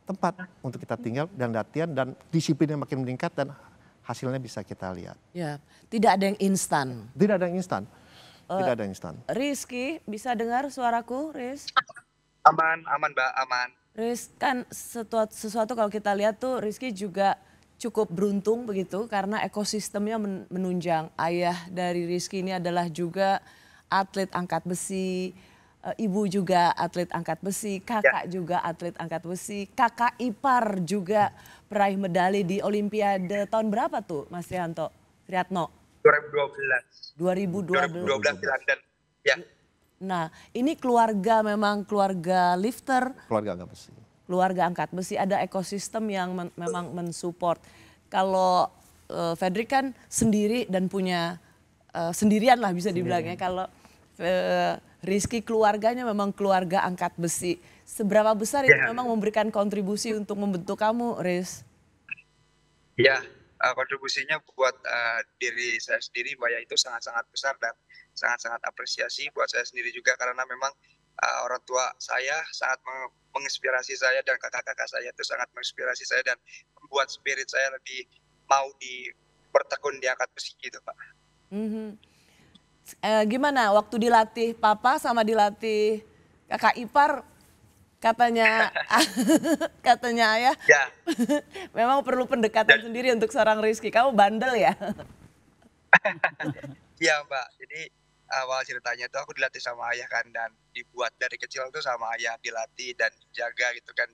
Speaker 6: tempat untuk kita tinggal dan latihan dan disiplinnya makin meningkat dan hasilnya bisa kita lihat.
Speaker 1: Ya, tidak ada yang instan.
Speaker 6: Tidak ada yang instan. Tidak ada yang instan.
Speaker 1: Rizky, bisa dengar suaraku, Riz?
Speaker 7: Aman Mbak, aman.
Speaker 1: Riz, kan sesuatu kalau kita lihat tuh Rizky juga cukup beruntung begitu karena ekosistemnya menunjang. Ayah dari Rizky ini adalah juga atlet angkat besi, ibu juga atlet angkat besi, kakak juga atlet angkat besi, kakak ipar juga peraih medali di Olimpiade tahun berapa tuh Mas Triatno?
Speaker 7: 2012.
Speaker 1: 2012.
Speaker 7: 2012 di London. Ya.
Speaker 1: Nah, ini keluarga memang keluarga lifter,
Speaker 6: Keluarga angkat besi.
Speaker 1: keluarga angkat besi, ada ekosistem yang memang mensupport. Kalau Fredrik kan sendiri dan punya sendirian lah bisa dibilangnya. Kalau Rizky keluarganya memang keluarga angkat besi. Seberapa besar itu memang memberikan kontribusi untuk membentuk kamu, Riz?
Speaker 7: Ya, kontribusinya buat diri saya sendiri, Mbak, ya, itu sangat-sangat besar dan sangat-sangat apresiasi buat saya sendiri juga, karena memang orang tua saya sangat menginspirasi saya dan kakak-kakak saya itu sangat menginspirasi saya dan membuat spirit saya lebih mau bertekun di angkat besi gitu, Pak.
Speaker 1: Gimana waktu dilatih papa sama dilatih kakak ipar, katanya katanya ayah
Speaker 7: Ya.
Speaker 1: memang perlu pendekatan sendiri untuk seorang Rizky. Kamu bandel ya?
Speaker 7: Iya, Mbak, jadi awal ceritanya tuh aku dilatih sama ayah kan, dan dibuat dari kecil tuh sama ayah, dilatih dan dijaga gitu kan,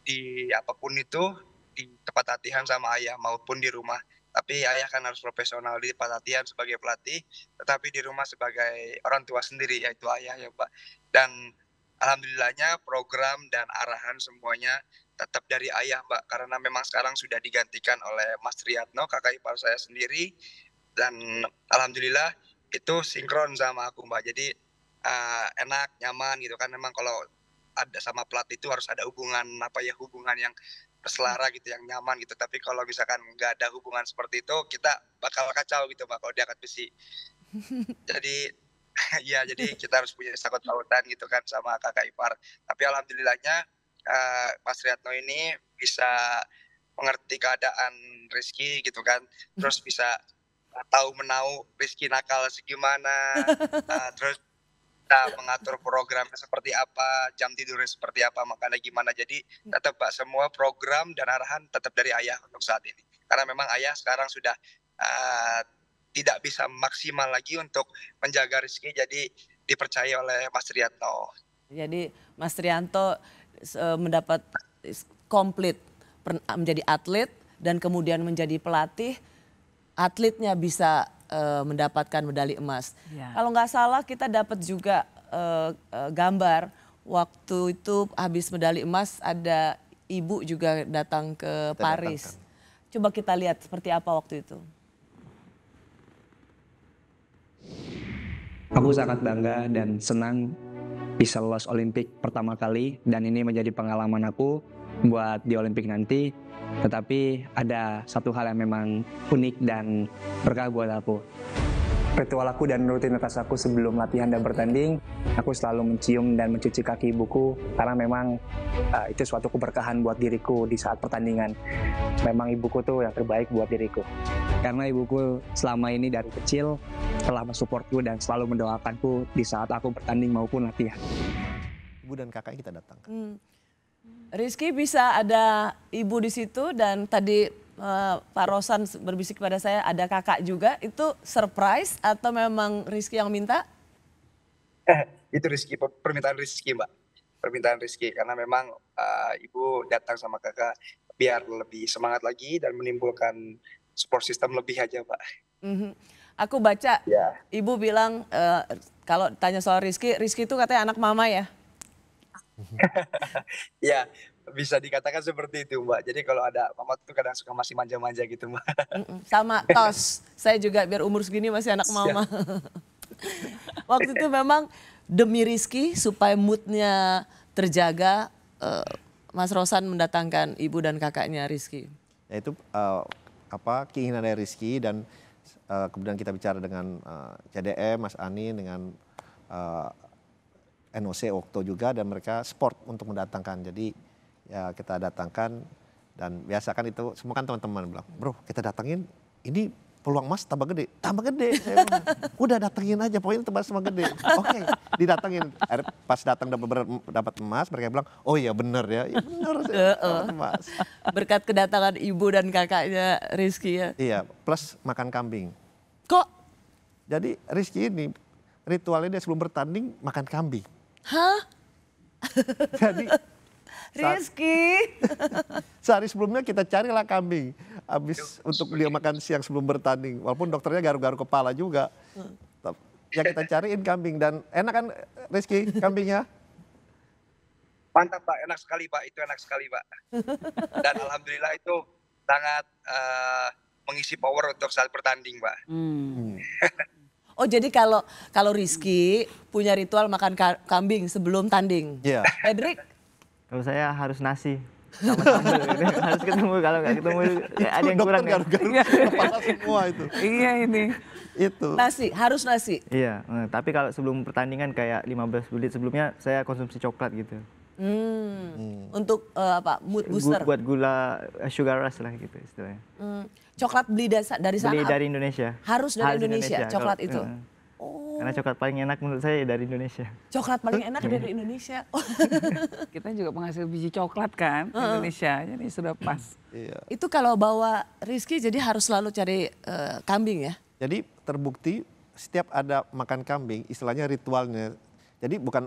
Speaker 7: di apapun itu, di tempat latihan sama ayah maupun di rumah. Tapi ayah kan harus profesional di tempat latihan sebagai pelatih, tetapi di rumah sebagai orang tua sendiri, yaitu ayah ya, Pak. Dan alhamdulillahnya program dan arahan semuanya tetap dari ayah, Mbak, karena memang sekarang sudah digantikan oleh Mas Triatno, kakak ipar saya sendiri, dan alhamdulillah itu sinkron sama aku, Mbak. Jadi enak, nyaman gitu kan. Memang kalau ada sama pelatih itu harus ada hubungan hubungan yang berselara gitu, yang nyaman gitu. Tapi kalau misalkan nggak ada hubungan seperti itu, kita bakal kacau gitu, Mbak, kalau diangkat besi. Jadi ya, jadi kita harus punya sangkut pautan gitu kan sama kakak ipar. Tapi alhamdulillahnya Mas Triatno ini bisa mengerti keadaan Rizky gitu kan, terus bisa tahu menau Rizky nakal segimana, terus kita mengatur programnya seperti apa, jam tidurnya seperti apa, makannya gimana. Jadi tetap, Pak, semua program dan arahan tetap dari ayah untuk saat ini. Karena memang ayah sekarang sudah tidak bisa maksimal lagi untuk menjaga Rizky, jadi dipercaya oleh Mas Triatno.
Speaker 1: Jadi Mas Trianto mendapat komplit menjadi atlet dan kemudian menjadi pelatih, atletnya bisa mendapatkan medali emas.
Speaker 2: Ya.
Speaker 1: Kalau nggak salah kita dapat juga gambar waktu itu habis medali emas ada ibu juga datang ke Paris. Coba kita lihat seperti apa waktu itu.
Speaker 8: Aku sangat bangga dan senang bisa lolos Olimpik pertama kali, dan ini menjadi pengalaman aku buat di Olimpik nanti. Tetapi ada satu hal yang memang unik dan berkah buat aku. Ritual aku dan rutinitas aku sebelum latihan dan bertanding, aku selalu mencium dan mencuci kaki ibuku, karena memang itu suatu keberkahan buat diriku di saat pertandingan. Memang ibuku tuh yang terbaik buat diriku. Karena ibuku selama ini dari kecil telah mensupportku dan selalu mendoakanku di saat aku bertanding maupun latihan.
Speaker 6: Ibu dan kakaknya kita datangkan.
Speaker 1: Rizky bisa ada ibu di situ dan tadi Pak Rosan berbisik kepada saya ada kakak juga. Itu surprise atau memang Rizky yang minta?
Speaker 7: Itu Rizky, permintaan Rizky, Mbak. Permintaan Rizky, karena memang ibu datang sama kakak biar lebih semangat lagi dan menimbulkan support system lebih aja, Pak.
Speaker 1: Aku baca ibu bilang kalau tanya soal Rizky itu katanya anak mama ya?
Speaker 7: Ya, bisa dikatakan seperti itu, Mbak. Jadi kalau ada mama tuh kadang suka masih manja-manja gitu, Mbak.
Speaker 1: Sama tos, saya juga biar umur segini masih anak mama. Waktu itu memang demi Rizky supaya moodnya terjaga, Mas Rosan mendatangkan ibu dan kakaknya Rizky.
Speaker 6: Ya itu keinginan dari Rizky, dan kemudian kita bicara dengan CDM, Mas Ani, dengan NOC Okto juga, dan mereka support untuk mendatangkan. Jadi ya kita datangkan, dan biasa kan itu semua kan teman-teman bilang, bro kita datangin ini peluang emas tambah gede. Saya bilang, udah datengin aja pokoknya tambah semua gede. Oke, didatengin. Pas datang dapat emas, mereka bilang oh iya bener ya, ya bener dapat emas.
Speaker 1: Berkat kedatangan ibu dan kakaknya Rizky ya.
Speaker 6: Iya, plus makan kambing.
Speaker 1: Kok?
Speaker 6: Jadi Rizky ini ritualnya dia sebelum bertanding makan kambing.
Speaker 1: Hah?
Speaker 6: Jadi
Speaker 1: Rizky?
Speaker 6: sehari sebelumnya kita carilah kambing. Habis untuk dia makan siang sebelum bertanding. Walaupun dokternya garuk-garuk kepala juga. Ya kita cariin kambing dan enak kan Rizky kambingnya?
Speaker 7: Mantap Pak, enak sekali Pak, itu enak sekali Pak. Dan alhamdulillah itu sangat mengisi power untuk saat bertanding Pak.
Speaker 1: Oh jadi kalau Rizky punya ritual makan kambing sebelum tanding.
Speaker 6: Iya.
Speaker 1: Fredrik?
Speaker 3: Kalau saya harus nasi sama sambal gitu. Harus ketemu, kalau nggak ketemu ada yang kurang ya.
Speaker 6: Garuk-garuk kepala semua itu.
Speaker 2: Iya ini.
Speaker 6: Itu.
Speaker 1: Nasi, harus nasi.
Speaker 3: Iya, tapi kalau sebelum pertandingan kayak 15 menit sebelumnya saya konsumsi coklat gitu.
Speaker 1: Untuk apa? Mood booster.
Speaker 3: Buat gula sugar rush lah gitu istilahnya.
Speaker 1: Coklat beli dari sana?
Speaker 3: Beli dari Indonesia.
Speaker 1: Harus dari Indonesia, coklat itu?
Speaker 3: Karena coklat paling enak menurut saya dari Indonesia.
Speaker 1: Coklat paling enak dari Indonesia.
Speaker 2: Kita juga penghasil biji coklat kan Indonesia, jadi sudah pas.
Speaker 6: Iya.
Speaker 1: Itu kalau bawa Rizky jadi harus selalu cari kambing ya?
Speaker 6: Jadi terbukti setiap ada makan kambing, istilahnya ritualnya. Jadi bukan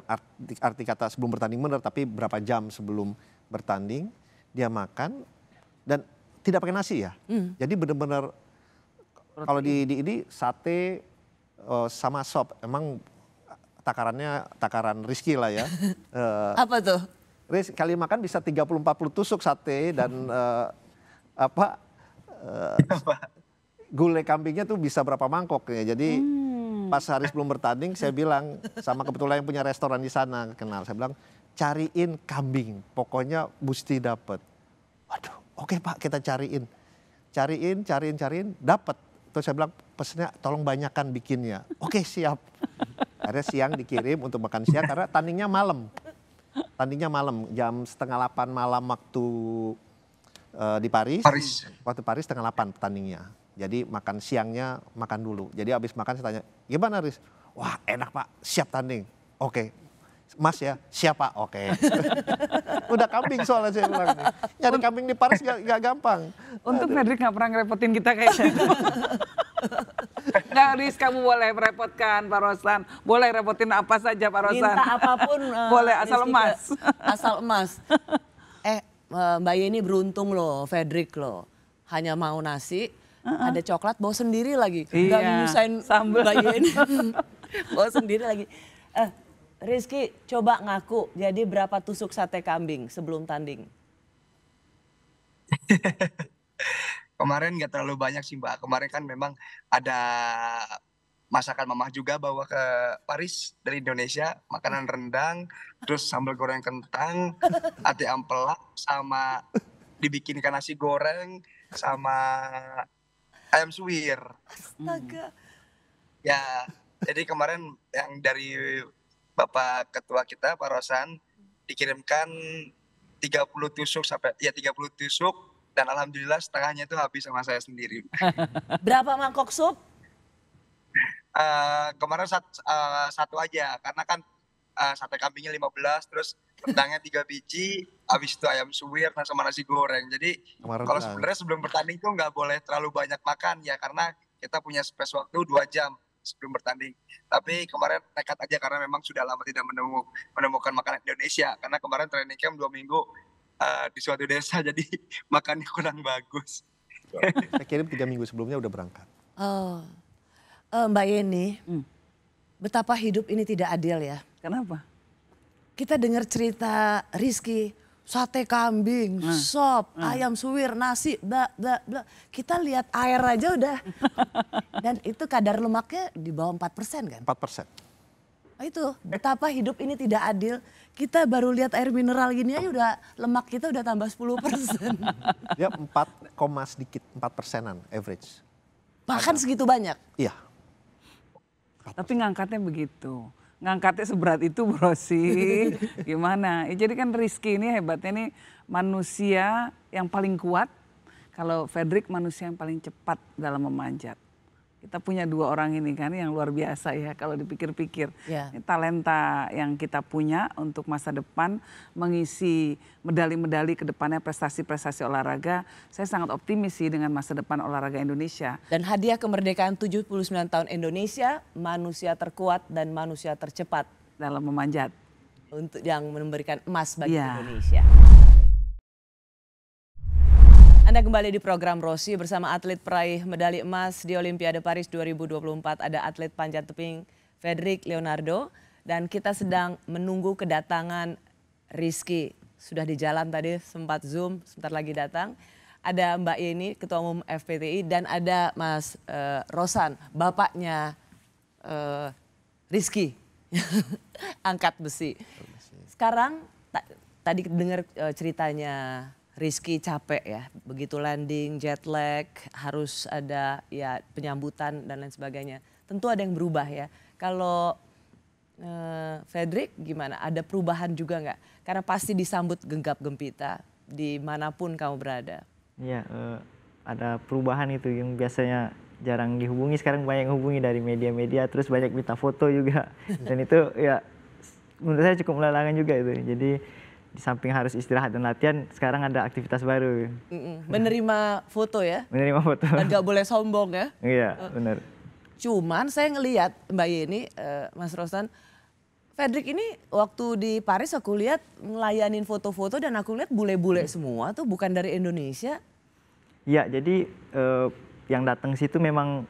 Speaker 6: arti kata sebelum bertanding benar, tapi berapa jam sebelum bertanding dia makan dan tidak pakai nasi ya. Jadi benar-benar kalau di ini sate sama sop, emang takaran Rizky lah ya.
Speaker 1: Apa tuh?
Speaker 6: Riz kali makan bisa 30-40 tusuk sate dan gulai kambingnya tuh bisa berapa mangkok ya. Jadi pas hari sebelum bertanding saya bilang sama kebetulan yang punya restoran di sana kenal, saya bilang cariin kambing, pokoknya mesti dapet. Waduh, oke Pak kita cariin, dapat. Terus saya bilang pesennya tolong banyakkan bikinnya. Oke siap. Akhirnya siang dikirim untuk makan siang karena tandingnya malam. Jam 7:30 malam waktu di Paris. Waktu Paris 7:30 pertandingnya. Jadi makan siangnya makan dulu. Jadi habis makan saya tanya, gimana Riz? Wah enak Pak, siap tanding. Oke. Mas ya, siap Pak, oke. Udah kambing soalnya saya bilang. Nyari kambing di Paris gak gampang.
Speaker 2: Untuk Fredrik gak pernah ngerepotin kita kayaknya. Nggak Riz, kamu boleh merepotkan Pak Rosan. Boleh repotin apa saja Pak Rosan.
Speaker 1: Minta apapun.
Speaker 2: Boleh, asal emas.
Speaker 1: Asal emas. Mbak Yeni beruntung loh, Fredrik loh. Hanya mau nasi, ada coklat, bawa sendiri lagi. Nggak nyusahin Mbak Yeni. Bawa sendiri lagi. Rizky, coba ngaku, jadi berapa tusuk sate kambing sebelum tanding?
Speaker 7: Kemarin nggak terlalu banyak sih Mbak. Kemarin kan memang ada masakan mamah juga bawa ke Paris dari Indonesia. Makanan rendang, terus sambal goreng kentang, ati ampela, sama dibikinkan nasi goreng, sama ayam suwir.
Speaker 1: Astaga.
Speaker 7: Ya, jadi kemarin yang dari Bapak Ketua kita, Pak Rosan, dikirimkan 30 tusuk sampai 30 tusuk dan alhamdulillah setengahnya itu habis sama saya sendiri.
Speaker 1: Berapa mangkok sup?
Speaker 7: Kemarin satu aja karena kan sate kambingnya 15, terus rendangnya 3 biji, habis itu ayam suwir sama nasi goreng. Jadi kalau sebenarnya sebelum bertanding tuh nggak boleh terlalu banyak makan ya karena kita punya space waktu 2 jam sebelum bertanding. Tapi kemarin nekat aja karena memang sudah lama tidak menemukan makanan Indonesia. Karena kemarin training camp 2 minggu di suatu desa jadi makannya kurang bagus.
Speaker 6: Saya kirim 3 minggu sebelumnya udah berangkat.
Speaker 1: Mbak Yeni, betapa hidup ini tidak adil ya.
Speaker 2: Kenapa?
Speaker 1: Kita dengar cerita Rizky, sate kambing, sop, ayam suwir, nasi, bla bla bla. Kita lihat air aja udah. Dan itu kadar lemaknya di bawah 4% kan?
Speaker 6: 4%.
Speaker 1: Nah itu, betapa hidup ini tidak adil. Kita baru lihat air mineral gini aja udah lemak kita udah tambah 10%.
Speaker 6: Dia 4, sedikit, 4%-an average.
Speaker 1: Bahkan segitu banyak?
Speaker 6: Iya.
Speaker 2: Tapi ngangkatnya begitu. Ngangkatnya seberat itu Bro sih. Gimana? Ya, jadi kan Rizky ini hebatnya nih manusia yang paling kuat. Kalau Fredrik manusia yang paling cepat dalam memanjat. Kita punya 2 orang ini kan yang luar biasa ya kalau dipikir-pikir.
Speaker 1: Yeah.
Speaker 2: Talenta yang kita punya untuk masa depan mengisi medali-medali ke depannya prestasi-prestasi olahraga. Saya sangat optimis sih dengan masa depan olahraga Indonesia.
Speaker 1: Dan hadiah kemerdekaan 79 tahun Indonesia, manusia terkuat dan manusia tercepat.
Speaker 2: Dalam memanjat.
Speaker 1: untuk yang memberikan emas bagi
Speaker 2: Iya.
Speaker 1: Indonesia. Anda kembali di program Rossi bersama atlet peraih medali emas di Olimpiade Paris 2024. Ada atlet panjat tebing Fredrik Leonardo dan kita sedang menunggu kedatangan Rizky. Sudah di jalan tadi, sempat Zoom, sebentar lagi datang. Ada Mbak Yeni, Ketua Umum FPTI, dan ada Mas Rosan, bapaknya Rizky, angkat besi. Sekarang tadi dengar ceritanya Rizky capek ya, begitu landing, jet lag, harus ada ya penyambutan dan lain sebagainya. Tentu ada yang berubah ya. Kalau Fredrik gimana? Ada perubahan juga nggak? Karena pasti disambut genggap gempita dimanapun kamu berada.
Speaker 3: Iya, ada perubahan itu yang biasanya jarang dihubungi, sekarang banyak hubungi dari media-media, terus banyak minta foto juga. Dan itu ya menurut saya cukup melelahkan juga itu. Jadi di samping harus istirahat dan latihan, sekarang ada aktivitas baru.
Speaker 1: Menerima foto ya?
Speaker 3: Menerima foto.
Speaker 1: Dan gak boleh sombong ya?
Speaker 3: Iya, benar.
Speaker 1: Cuman saya ngelihat Mbak Yeni, Mas Rosan, Fredrik ini waktu di Paris aku lihat ngelayanin foto-foto dan aku lihat bule-bule semua tuh bukan dari Indonesia.
Speaker 3: Iya, jadi yang datang ke situ memang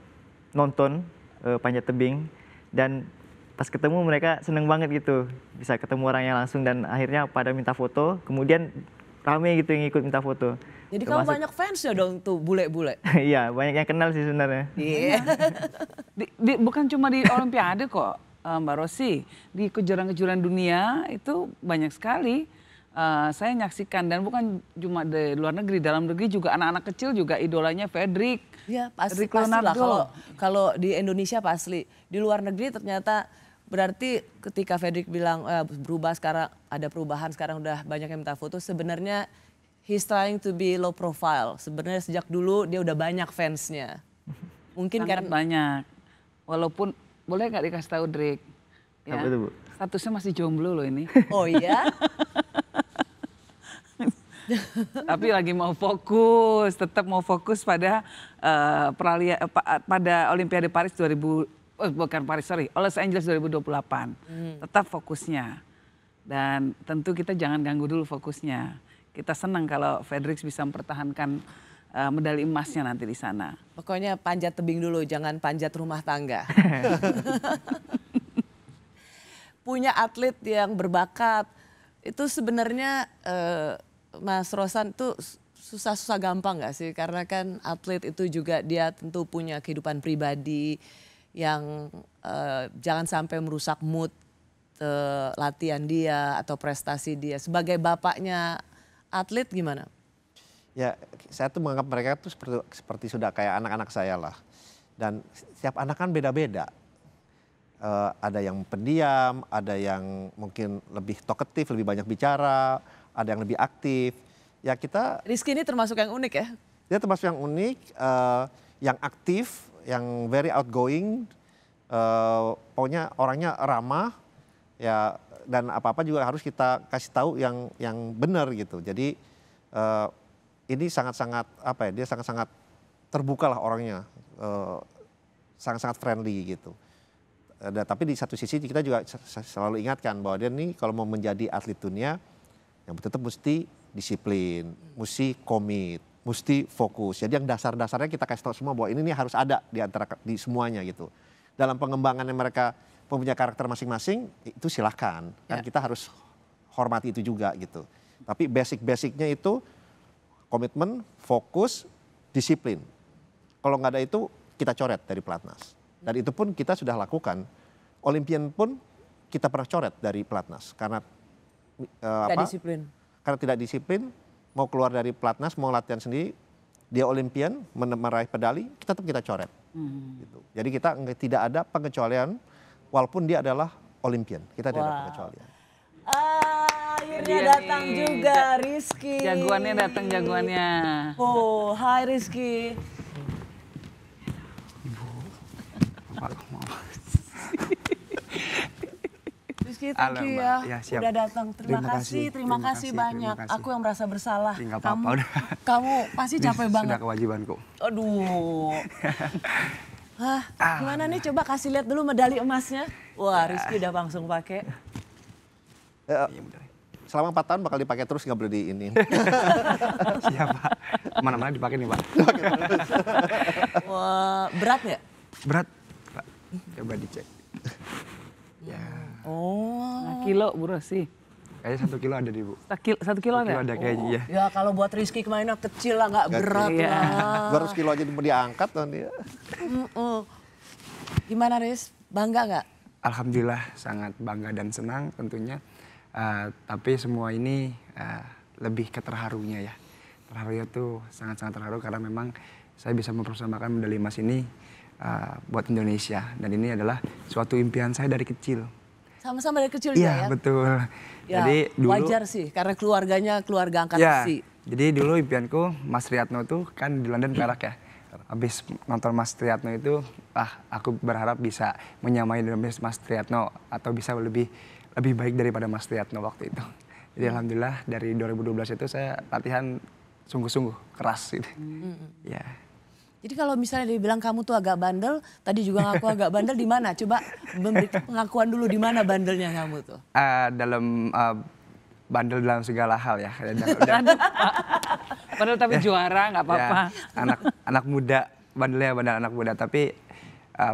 Speaker 3: nonton panjat tebing dan pas ketemu mereka seneng banget gitu, bisa ketemu orangnya langsung dan akhirnya pada minta foto, kemudian rame gitu yang ikut minta foto.
Speaker 1: Jadi kamu banyak fansnya dong tuh bule-bule.
Speaker 3: Iya, banyak yang kenal sih sebenarnya.
Speaker 1: Iya.
Speaker 2: Bukan cuma di Olimpiade kok, Mbak Rossi, di kejuaraan-kejuaraan dunia itu banyak sekali. Saya nyaksikan dan bukan cuma di luar negeri, dalam negeri juga anak-anak kecil juga idolanya Fredrik.
Speaker 1: Iya pasti lah kalau di Indonesia pasti. Di luar negeri ternyata berarti ketika Fredrik bilang berubah sekarang, ada perubahan sekarang udah banyak yang minta foto, sebenarnya he's trying to be low profile. Sebenarnya sejak dulu dia udah banyak fansnya. Mungkin
Speaker 2: sangat banyak. Walaupun boleh nggak dikasih tahu Drake? Ya,
Speaker 3: apa itu, Bu?
Speaker 2: statusnya masih jomblo loh ini.
Speaker 1: Oh iya?
Speaker 2: Tapi lagi mau fokus, tetap mau fokus pada pada Olimpiade Paris Los Angeles 2028. Tetap fokusnya. Dan tentu kita jangan ganggu dulu fokusnya. Kita senang kalau Fredrik bisa mempertahankan medali emasnya nanti di sana.
Speaker 1: Pokoknya panjat tebing dulu, jangan panjat rumah tangga. Punya atlet yang berbakat, itu sebenarnya Mas Rosan tuh susah-susah gampang gak sih? Karena kan atlet itu juga dia tentu punya kehidupan pribadi yang jangan sampai merusak mood latihan dia atau prestasi dia. Sebagai bapaknya atlet gimana?
Speaker 6: Ya, saya tuh menganggap mereka tuh seperti sudah kayak anak-anak saya lah. Dan setiap anak kan beda-beda. Ada yang pendiam, ada yang mungkin lebih talkative, lebih banyak bicara, ada yang lebih aktif. Ya kita.
Speaker 1: Rizky ini termasuk yang unik ya?
Speaker 6: Dia termasuk yang unik, yang aktif, yang very outgoing. Pokoknya orangnya ramah, ya dan apa-apa juga harus kita kasih tahu yang benar gitu. Jadi ini sangat-sangat apa ya? Dia sangat-sangat terbuka lah orangnya, sangat-sangat friendly gitu. Tapi di satu sisi kita juga selalu ingatkan bahwa dia nih kalau mau menjadi atlet dunia, yang tetap mesti disiplin, mesti komit, mesti fokus. Jadi yang dasar-dasarnya kita kasih tahu semua bahwa ini nih harus ada di semuanya gitu. Dalam pengembangan yang mereka punya karakter masing-masing itu silahkan. Kan kita harus hormati itu juga gitu. Tapi basic-basicnya itu komitmen, fokus, disiplin. Kalau nggak ada itu kita coret dari pelatnas. Dan itu pun kita sudah lakukan. Olimpian pun kita pernah coret dari pelatnas karena
Speaker 1: Disiplin.
Speaker 6: Karena tidak disiplin, mau keluar dari pelatnas, mau latihan sendiri, dia Olimpian meraih medali, tetap kita coret. Gitu. Jadi kita tidak ada pengecualian, walaupun dia adalah Olimpian, kita tidak ada pengecualian.
Speaker 1: Akhirnya datang juga Rizky.
Speaker 2: Jagoannya datang, jagoannya.
Speaker 1: Oh, hai Rizky. Rizky, thank you ya, udah datang. Terima kasih banyak. Aku yang merasa bersalah. Kamu pasti capek banget.
Speaker 9: Sudah kewajibanku.
Speaker 1: Aduh. Gimana nih, coba kasih lihat dulu medali emasnya. Wah, Rizky udah langsung pakai.
Speaker 6: Selama 4 tahun bakal dipakai terus, nggak boleh di ini.
Speaker 8: Iya Pak, kemana-mana dipakai nih Pak.
Speaker 1: Wah, berat nggak?
Speaker 8: Berat Pak, coba dicek. Ya,
Speaker 1: Oh.
Speaker 2: Kilo Bu Rosi.
Speaker 8: kayaknya 1 kilo ada nih Bu.
Speaker 2: 1 kilo
Speaker 8: 1 kilo
Speaker 2: ada?
Speaker 8: ada kayaknya ya.
Speaker 1: Ya kalau buat Rizky kemarin kecil lah, nggak berat
Speaker 2: Iya.
Speaker 1: lah.
Speaker 6: 200 kilo aja mau diangkat kan dia.
Speaker 1: Gimana Riz? Bangga nggak?
Speaker 8: Alhamdulillah sangat bangga dan senang tentunya. Tapi semua ini lebih ke terharunya ya. Terharunya tuh sangat-sangat terharu karena memang saya bisa mempersembahkan medali emas ini buat Indonesia. Dan ini adalah suatu impian saya dari kecil.
Speaker 1: Sama-sama dari kecil juga ya?
Speaker 8: Iya betul.
Speaker 1: Ya,
Speaker 8: Jadi dulu,
Speaker 1: wajar sih karena keluarganya keluarga angkat
Speaker 8: ya,
Speaker 1: besi.
Speaker 8: jadi dulu impianku Mas Riyatno tuh kan di London Perak ya. Habis nonton Mas Triyatno itu, aku berharap bisa menyamai dengan Mas Triyatno atau bisa lebih baik daripada Mas Triyatno waktu itu. Jadi alhamdulillah dari 2012 itu saya latihan sungguh-sungguh keras gitu. Ya.
Speaker 1: Jadi kalau misalnya dibilang kamu tuh agak bandel, tadi juga ngaku agak bandel di mana? Coba memberi pengakuan dulu di mana bandelnya kamu tuh?
Speaker 8: Dalam bandel dalam segala hal ya.
Speaker 2: Padahal tapi juara nggak apa-apa.
Speaker 8: Ya, anak muda, bandelnya bandel anak muda. Tapi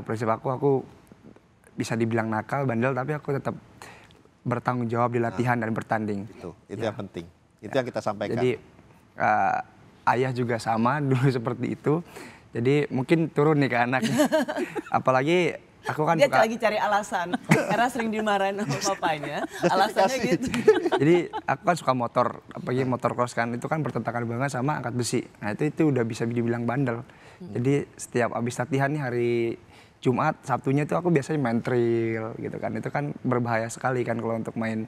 Speaker 8: prinsip aku bisa dibilang nakal, bandel, tapi aku tetap bertanggung jawab di latihan dan bertanding.
Speaker 6: Itu yang penting. Itu yang kita sampaikan.
Speaker 8: Jadi ayah juga sama dulu seperti itu. Jadi mungkin turun nih ke anaknya. Apalagi aku kan
Speaker 1: dia lagi cari alasan karena sering dimarahin sama papanya. Alasannya gitu.
Speaker 8: Jadi aku kan suka motor, apalagi motor cross kan itu kan bertentangan banget sama angkat besi. Nah itu udah bisa dibilang bandel. Jadi setiap abis latihan nih hari Jumat, Sabtunya itu aku biasanya main trail gitu kan. Itu kan berbahaya sekali kan kalau untuk main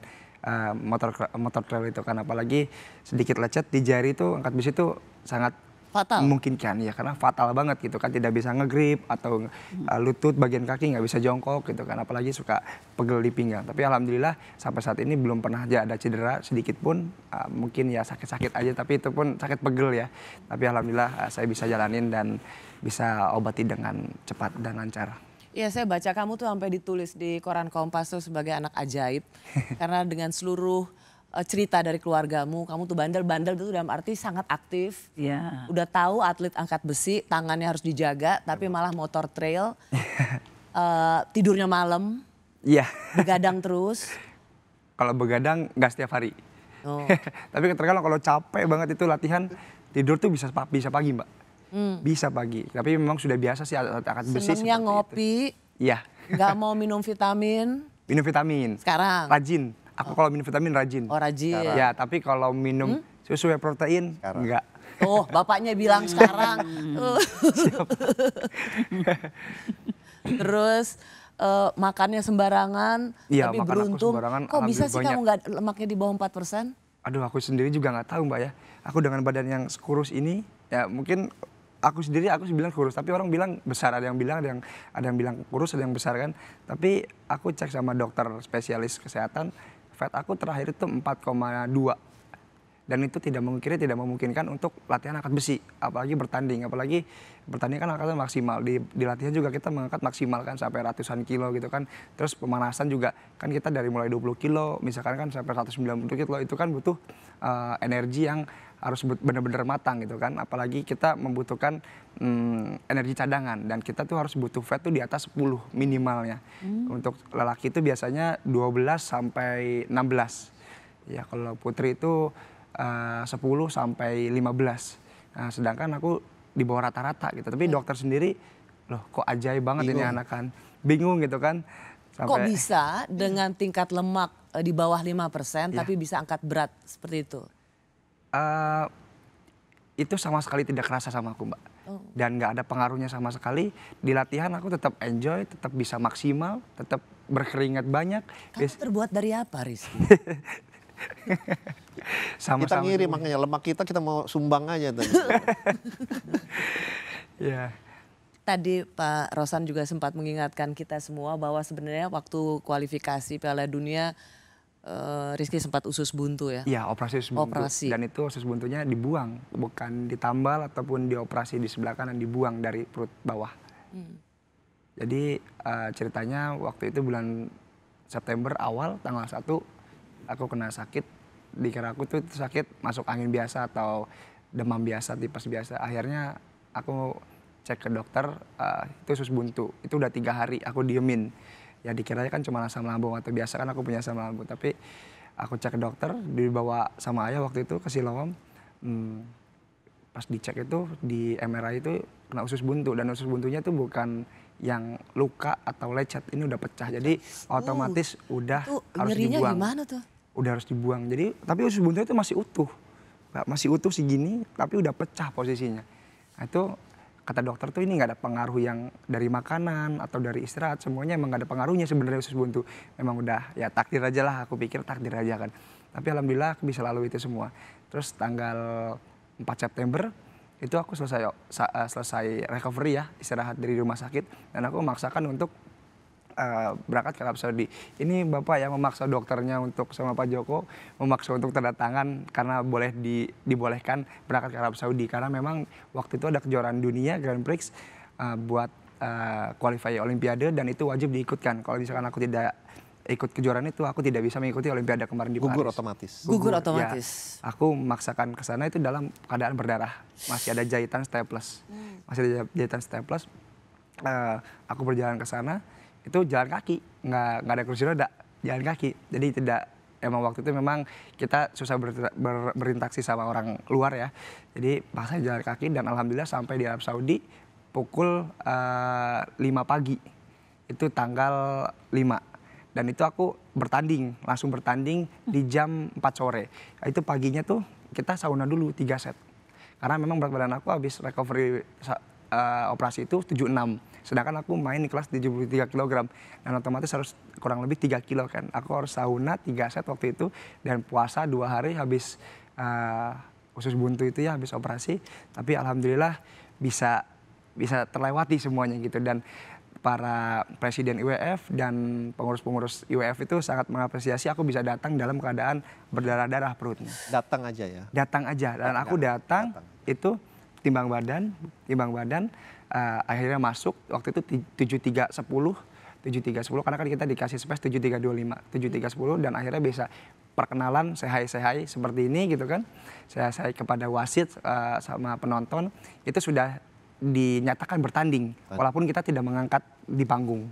Speaker 8: motor trail itu kan. Apalagi sedikit lecet di jari itu angkat besi itu sangat
Speaker 1: fatal.
Speaker 8: Memungkinkan ya karena fatal banget gitu kan, tidak bisa ngegrip atau lutut bagian kaki nggak bisa jongkok gitu kan, apalagi suka pegel di pinggang. Tapi alhamdulillah sampai saat ini belum pernah ada cedera sedikit pun, mungkin ya sakit-sakit aja tapi itu pun sakit pegel ya. Tapi alhamdulillah saya bisa jalanin dan bisa obati dengan cepat dan lancar.
Speaker 1: Iya, saya baca kamu tuh sampai ditulis di koran Kompas tuh sebagai anak ajaib karena dengan seluruh cerita dari keluargamu, kamu tuh bandel itu dalam arti sangat aktif.
Speaker 2: Iya.
Speaker 1: Udah tahu atlet angkat besi, tangannya harus dijaga, tapi malah motor trail, tidurnya malam, begadang terus.
Speaker 8: Kalau begadang nggak setiap hari.
Speaker 1: Oh.
Speaker 8: Tapi terkadang kalau capek banget itu latihan, tidur tuh bisa pagi Mbak. Bisa pagi, tapi memang sudah biasa sih angkat besi.
Speaker 1: Senengnya ngopi,
Speaker 8: iya.
Speaker 1: nggak mau minum vitamin.
Speaker 8: Minum vitamin.
Speaker 1: Sekarang?
Speaker 8: Rajin. Aku kalau minum vitamin rajin.
Speaker 1: Oh rajin.
Speaker 8: Ya, tapi kalau minum susu protein enggak.
Speaker 1: Oh, bapaknya bilang sekarang. Terus makannya sembarangan,
Speaker 8: ya,
Speaker 1: tapi beruntung. Kok bisa sih kamu nggak lemaknya di bawah 4%?
Speaker 8: Aduh, aku sendiri juga nggak tahu Mbak ya. Aku dengan badan yang kurus ini, ya mungkin aku bilang kurus, tapi orang bilang besar, ada yang bilang kurus, ada yang besar kan. Tapi aku cek sama dokter spesialis kesehatan, fat aku terakhir itu 4,2. Dan itu tidak memungkinkan untuk latihan angkat besi, apalagi bertanding kan angkatnya maksimal. Di latihan juga kita mengangkat maksimal kan sampai ratusan kilo gitu kan. Terus pemanasan juga kan kita dari mulai 20 kilo misalkan kan sampai 190 kilo, itu kan butuh energi yang harus benar-benar matang gitu kan. Apalagi kita membutuhkan energi cadangan dan kita tuh harus butuh fat tuh di atas 10 minimalnya. Untuk lelaki itu biasanya 12 sampai 16. Ya kalau putri itu 10 sampai 15. Nah, sedangkan aku di bawah rata-rata gitu. Tapi dokter sendiri, loh kok ajaib banget ini anak kan. Bingung gitu kan.
Speaker 1: Kok bisa dengan tingkat lemak di bawah 5% tapi bisa angkat berat seperti itu?
Speaker 8: Itu sama sekali tidak kerasa sama aku Mbak. Dan gak ada pengaruhnya sama sekali. Di latihan aku tetap enjoy, tetap bisa maksimal, tetap berkeringat banyak.
Speaker 1: Kamu terbuat dari apa Rizky?
Speaker 6: Kita ngirim makanya lemak kita mau sumbang aja tadi.
Speaker 8: Ya.
Speaker 1: Tadi Pak Rosan juga sempat mengingatkan kita semua bahwa sebenarnya waktu kualifikasi Piala Dunia Rizky sempat usus buntu ya?
Speaker 8: Iya, operasi usus buntu.
Speaker 1: Operasi.
Speaker 8: Dan itu usus buntunya dibuang, bukan ditambal ataupun dioperasi di sebelah kanan, dibuang dari perut bawah. Jadi ceritanya waktu itu bulan September awal tanggal 1 aku kena sakit, dikira aku tuh sakit masuk angin biasa atau demam biasa, tipes biasa. Akhirnya aku cek ke dokter, itu usus buntu. Itu udah 3 hari aku diemin. Ya dikiranya kan cuma asam lambung atau biasa kan aku punya asam lambung. Tapi aku cek ke dokter, dibawa sama ayah waktu itu ke Siloam. Pas dicek itu di MRI itu kena usus buntu. Dan usus buntunya tuh bukan yang luka atau lecet, ini udah pecah. Jadi otomatis udah harus dibuang.
Speaker 1: Gimana tuh?
Speaker 8: Udah harus dibuang. Jadi tapi usus buntunya itu masih utuh. Masih utuh segini tapi udah pecah posisinya. Nah, itu kata dokter tuh ini nggak ada pengaruh yang dari makanan atau dari istirahat, semuanya emang nggak ada pengaruhnya sebenarnya usus buntu. Memang udah ya takdir aja lah, aku pikir takdir aja kan. Tapi alhamdulillah aku bisa lalui itu semua. Terus tanggal 4 September itu aku selesai recovery ya, istirahat dari rumah sakit, dan aku memaksakan untuk berangkat ke Arab Saudi. Ini Bapak yang memaksa dokternya untuk sama Pak Joko, memaksa untuk tanda tangan karena dibolehkan berangkat ke Arab Saudi. Karena memang waktu itu ada kejuaraan dunia Grand Prix buat qualify Olimpiade dan itu wajib diikutkan. Kalau misalkan aku tidak ikut kejuaraan itu, aku tidak bisa mengikuti Olimpiade kemarin di Paris.
Speaker 6: Gugur otomatis.
Speaker 1: Gugur otomatis.
Speaker 8: Ya, aku memaksakan ke sana itu dalam keadaan berdarah. Masih ada jahitan staples. Masih ada jahitan staples. Aku berjalan ke sana. Itu jalan kaki, nggak ada kursi roda, jalan kaki. Jadi tidak, emang waktu itu memang kita susah berinteraksi sama orang luar ya. Jadi paksa jalan kaki dan alhamdulillah sampai di Arab Saudi pukul 5 pagi. Itu tanggal 5. Dan itu aku langsung bertanding di jam 4 sore. Itu paginya tuh kita sauna dulu 3 set. Karena memang berat badan aku habis recovery operasi itu 76. Sedangkan aku main di kelas 73 kg. Dan otomatis harus kurang lebih 3 kilo kan. Aku harus sauna 3 set waktu itu. Dan puasa 2 hari habis usus buntu itu ya, habis operasi. Tapi alhamdulillah bisa terlewati semuanya gitu. Dan para presiden IWF dan pengurus-pengurus IWF itu sangat mengapresiasi aku bisa datang dalam keadaan berdarah-darah perutnya.
Speaker 6: Datang aja ya?
Speaker 8: Datang aja. Dan aku datang itu timbang badan, akhirnya masuk waktu itu 7310 karena kan kita dikasih space 7325, 7310 dan akhirnya bisa perkenalan sehai seperti ini gitu kan. Sehai kepada wasit sama penonton itu sudah dinyatakan bertanding walaupun kita tidak mengangkat di panggung.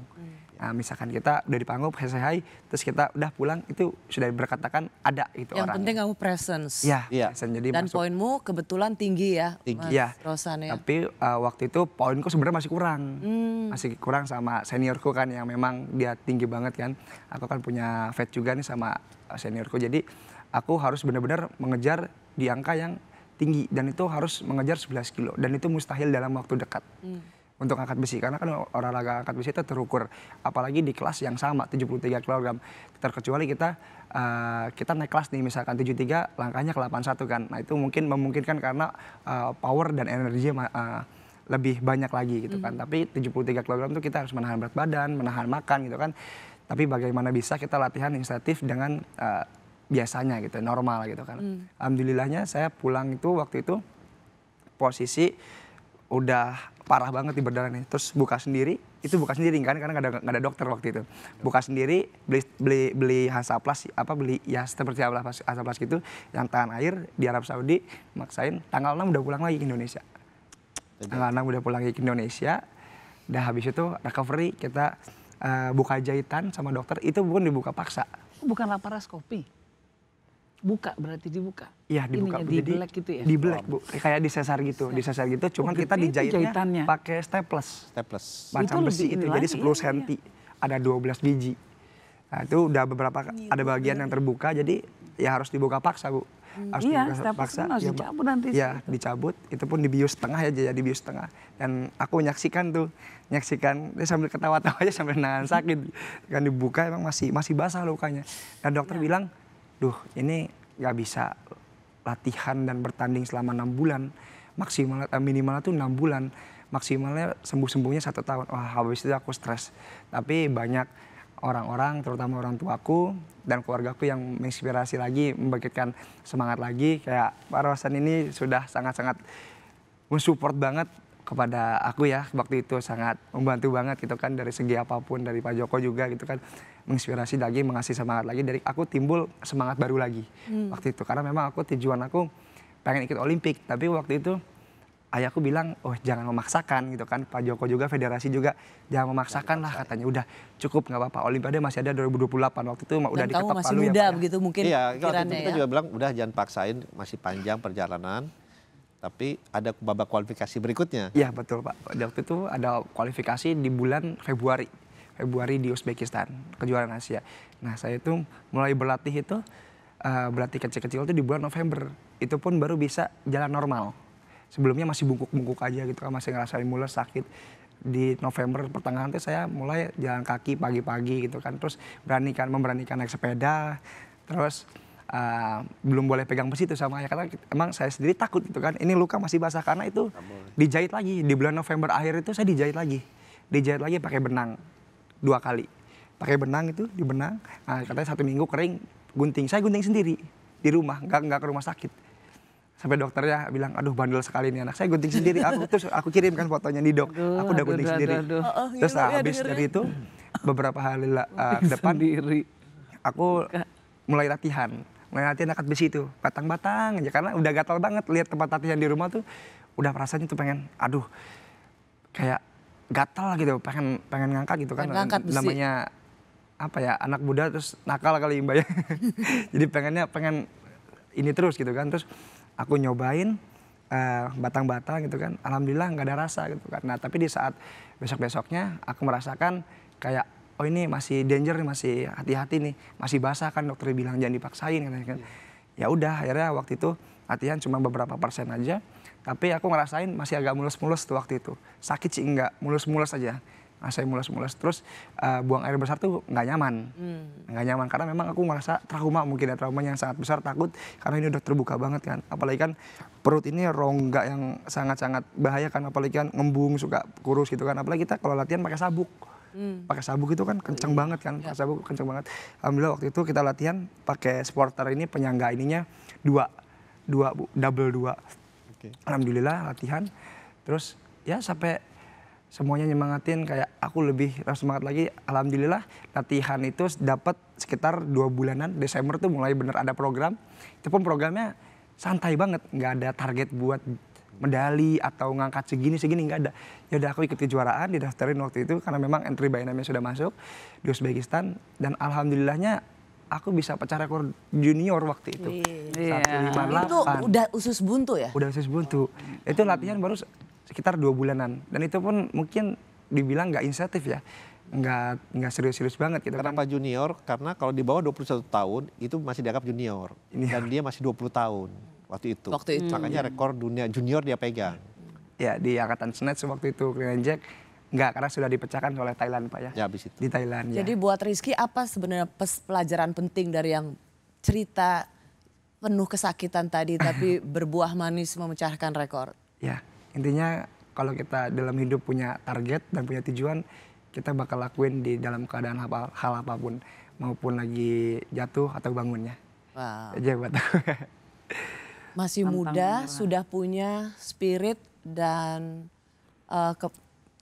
Speaker 8: Nah, misalkan kita udah di panggung sehai terus kita udah pulang itu sudah berkatakan ada itu orang.
Speaker 1: Yang penting kamu presence.
Speaker 8: Ya, jadi
Speaker 1: dan poinmu kebetulan tinggi ya, Mas Rosan ya.
Speaker 8: Tapi waktu itu poinku sebenarnya masih kurang. Masih kurang sama seniorku kan yang memang dia tinggi banget kan. Aku kan punya vet juga nih sama seniorku. Jadi aku harus benar-benar mengejar di angka yang tinggi dan itu harus mengejar 11 kilo dan itu mustahil dalam waktu dekat. Untuk angkat besi karena kan olahraga angkat besi itu terukur apalagi di kelas yang sama 73 kg terkecuali kita naik kelas nih misalkan 73 langkahnya ke 81 kan. Nah itu mungkin memungkinkan karena power dan energinya lebih banyak lagi gitu kan. Tapi 73 kg itu kita harus menahan berat badan, menahan makan gitu kan. Tapi bagaimana bisa kita latihan inisiatif dengan biasanya gitu, normal gitu kan. Alhamdulillahnya saya pulang itu waktu itu posisi udah parah banget di berdarah nih. Terus buka sendiri kan karena nggak ada dokter waktu itu. Buka sendiri beli Hansaplast beli ya seperti Hansaplast gitu yang tahan air di Arab Saudi, maksain tanggal 6 udah pulang lagi ke Indonesia. Tanggal 6 udah pulang lagi ke Indonesia. Udah habis itu recovery kita buka jahitan sama dokter itu bukan dibuka paksa.
Speaker 2: Bukan laparoskopi. Berarti dibuka.
Speaker 8: Iya dibuka.
Speaker 2: Di belek gitu ya?
Speaker 8: Di belek Bu, kayak di sesar gitu. Cuman kita dijahitnya pakai staples. Macam besi itu, jadi 10 cm. Ada 12 biji. Nah itu udah ada bagian yang terbuka, jadi ya harus dibuka paksa Bu.
Speaker 2: Harus paksa. Harus dicabut nanti.
Speaker 8: Iya dicabut, itu pun dibius setengah aja, di bius setengah. Dan aku menyaksikan dia sambil ketawa-tawa aja sambil nahan sakit. Kan dibuka emang masih basah lukanya. Dan dokter bilang, duh ini gak bisa latihan dan bertanding selama 6 bulan. Minimalnya tuh 6 bulan. Maksimalnya sembuh-sembuhnya 1 tahun. Wah habis itu aku stres. Tapi banyak orang-orang, terutama orang tuaku dan keluargaku yang menginspirasi lagi, membangkitkan semangat lagi. Kayak Pak Rosan ini sudah sangat-sangat mensupport banget kepada aku ya. Waktu itu sangat membantu banget gitu kan dari segi apapun, dari Pak Joko juga gitu kan. menginspirasi lagi, mengasih semangat lagi, dari aku timbul semangat baru lagi waktu itu. Karena memang tujuan aku pengen ikut Olimpik, tapi waktu itu ayahku bilang, oh jangan memaksakan gitu kan. Pak Joko juga, federasi juga, jangan memaksakan lah katanya. Udah cukup nggak apa-apa, Olimpiade masih ada 2028. Waktu itu udah diketok palu ya.
Speaker 1: Masih muda begitu mungkin
Speaker 6: Iya, waktu
Speaker 1: pikirannya
Speaker 6: itu kita
Speaker 1: ya.
Speaker 6: juga bilang udah jangan paksain, masih panjang perjalanan. Tapi ada babak kualifikasi berikutnya.
Speaker 8: Iya betul Pak, waktu itu ada kualifikasi di bulan Februari di Uzbekistan, kejuaraan Asia. Nah saya itu mulai berlatih itu, berlatih kecil-kecil itu di bulan November. Itu pun baru bisa jalan normal. Sebelumnya masih bungkuk-bungkuk aja gitu kan, masih ngerasain mules, sakit. Di November pertengahan itu saya mulai jalan kaki pagi-pagi gitu kan. Terus memberanikan naik sepeda. Terus belum boleh pegang besi itu sama ayah, karena emang saya sendiri takut gitu kan. Ini luka masih basah karena itu dijahit lagi. Di bulan November akhir itu saya dijahit lagi. Dijahit lagi pakai benang 2 kali. Pakai benang itu, di benang. Nah, katanya 1 minggu kering, gunting. Saya gunting sendiri di rumah, nggak ke rumah sakit. Sampai dokternya bilang, aduh bandel sekali nih anak. Saya gunting sendiri, terus aku kirimkan fotonya nih dok. Aku udah gunting sendiri. Terus habis dari itu, beberapa hari ke depan, aku mulai latihan. Angkat besi itu, batang-batang aja. Karena udah gatal banget, lihat tempat latihan di rumah tuh, udah perasaannya tuh pengen, aduh, kayak gatal gitu, pengen ngangkat gitu kan. Namanya apa ya, anak muda terus nakal kali Mbak ya. Jadi pengen ini terus gitu kan. Terus aku nyobain batang-batang gitu kan, alhamdulillah nggak ada rasa gitu kan. Nah tapi di saat besok-besoknya aku merasakan kayak, oh ini masih danger nih, masih hati-hati nih, masih basah kan, dokter bilang jangan dipaksain kan. Ya udah akhirnya waktu itu latihan cuma beberapa persen aja, tapi aku ngerasain masih agak mulus-mulus tuh waktu itu. Sakit sih enggak, mulus-mulus aja. Saya mulus-mulus, terus buang air besar tuh nggak nyaman. Nggak nyaman karena memang aku merasa trauma, mungkin ya trauma yang sangat besar, takut karena ini udah terbuka banget kan. Apalagi kan perut ini rongga yang sangat-sangat bahaya kan, apalagi kan ngembung, suka kurus gitu kan. Apalagi kita kalau latihan pakai sabuk. Pakai sabuk itu kan kenceng banget kan, pakai sabuk kenceng banget. Alhamdulillah waktu itu kita latihan pakai sporter ini, penyangga ininya double 2. Alhamdulillah latihan, terus ya sampai semuanya nyemangatin, kayak aku lebih semangat lagi. Alhamdulillah latihan itu dapat sekitar 2 bulanan. Desember tuh mulai bener ada program. Itu pun programnya santai banget, nggak ada target buat medali atau ngangkat segini nggak ada. Ya udah aku ikut kejuaraan, didaftarin waktu itu karena memang entry by name sudah masuk di Uzbekistan, dan alhamdulillahnya aku bisa pecah rekor junior waktu itu. 158.
Speaker 1: Itu udah usus buntu ya?
Speaker 8: Udah usus buntu. Itu latihan baru sekitar 2 bulanan, dan itu pun mungkin dibilang nggak inisiatif ya, nggak serius-serius banget gitu.
Speaker 6: Kenapa junior? Karena kalau di bawah 21 tahun itu masih dianggap junior, dan dia masih 20 tahun waktu itu. Makanya rekor dunia junior dia pegang.
Speaker 8: Ya di angkatan snatch waktu itu clean and jerk nggak, karena sudah dipecahkan oleh Thailand Pak ya.
Speaker 6: Ya habis itu.
Speaker 8: Di Thailand ya.
Speaker 1: Jadi buat Rizky apa sebenarnya pelajaran penting dari yang cerita penuh kesakitan tadi tapi berbuah manis memecahkan rekor?
Speaker 8: Ya. Intinya kalau kita dalam hidup punya target dan punya tujuan, kita bakal lakuin di dalam keadaan hal apapun, maupun lagi jatuh atau bangunnya.
Speaker 1: Wow.
Speaker 8: Aja buat aku.
Speaker 1: Masih muda, sudah punya spirit dan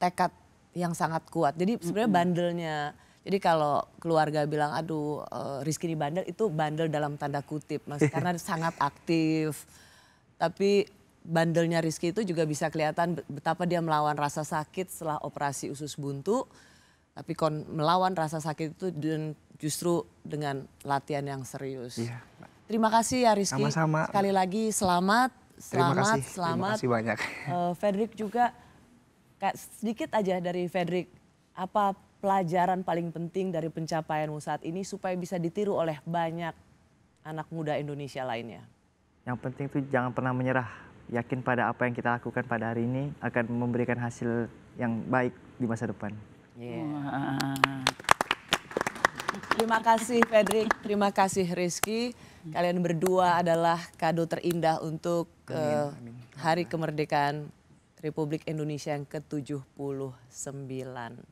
Speaker 1: tekad yang sangat kuat. Jadi sebenarnya bandelnya, jadi kalau keluarga bilang aduh Rizky ini bandel, itu bandel dalam tanda kutip Mas, karena sangat aktif. Tapi bandelnya Rizky itu juga bisa kelihatan betapa dia melawan rasa sakit setelah operasi usus buntu. Tapi melawan rasa sakit itu justru dengan latihan yang serius. Iya. Terima kasih ya Rizky.
Speaker 8: Sama-sama.
Speaker 1: Sekali lagi selamat.
Speaker 8: Terima kasih banyak.
Speaker 1: Fedrik juga, sedikit aja dari Fedrik. Apa pelajaran paling penting dari pencapaianmu saat ini supaya bisa ditiru oleh banyak anak muda Indonesia lainnya?
Speaker 3: Yang penting itu jangan pernah menyerah. Yakin pada apa yang kita lakukan pada hari ini akan memberikan hasil yang baik di masa depan.
Speaker 1: Terima kasih Fedrik, terima kasih Rizky. Kalian berdua adalah kado terindah untuk Hari Kemerdekaan Republik Indonesia yang ke-79.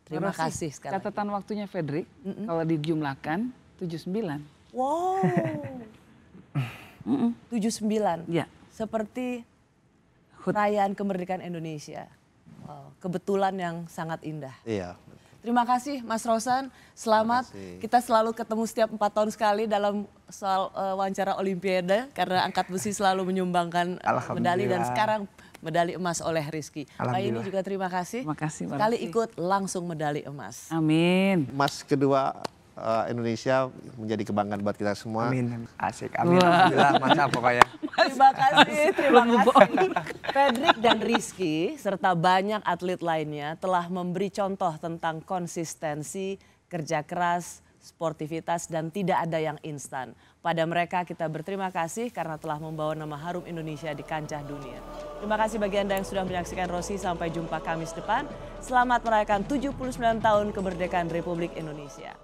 Speaker 1: Terima kasih sekali.
Speaker 2: Catatan waktunya Fedrik, kalau dijumlahkan 79.
Speaker 1: Wow. 79.
Speaker 2: Ya.
Speaker 1: Seperti perayaan kemerdekaan Indonesia. Wow, kebetulan yang sangat indah.
Speaker 6: Iya.
Speaker 1: Terima kasih Mas Rosan, selamat. Kita selalu ketemu setiap 4 tahun sekali dalam soal wawancara Olimpiade karena angkat besi selalu menyumbangkan medali dan sekarang medali emas oleh Rizky. Pak ini juga terima kasih.
Speaker 2: Terima kasih.
Speaker 1: Sekali ikut langsung medali emas.
Speaker 2: Amin.
Speaker 6: Emas kedua Indonesia menjadi kebanggaan buat kita semua.
Speaker 8: Amin. Asik. Amin. Alhamdulillah, mantap pokoknya.
Speaker 1: Terima kasih, terima kasih. Fredrik dan Rizky serta banyak atlet lainnya telah memberi contoh tentang konsistensi, kerja keras, sportivitas dan tidak ada yang instan. Pada mereka kita berterima kasih karena telah membawa nama harum Indonesia di kancah dunia. Terima kasih bagi Anda yang sudah menyaksikan Rosi. Sampai jumpa Kamis depan. Selamat merayakan 79 tahun kemerdekaan Republik Indonesia.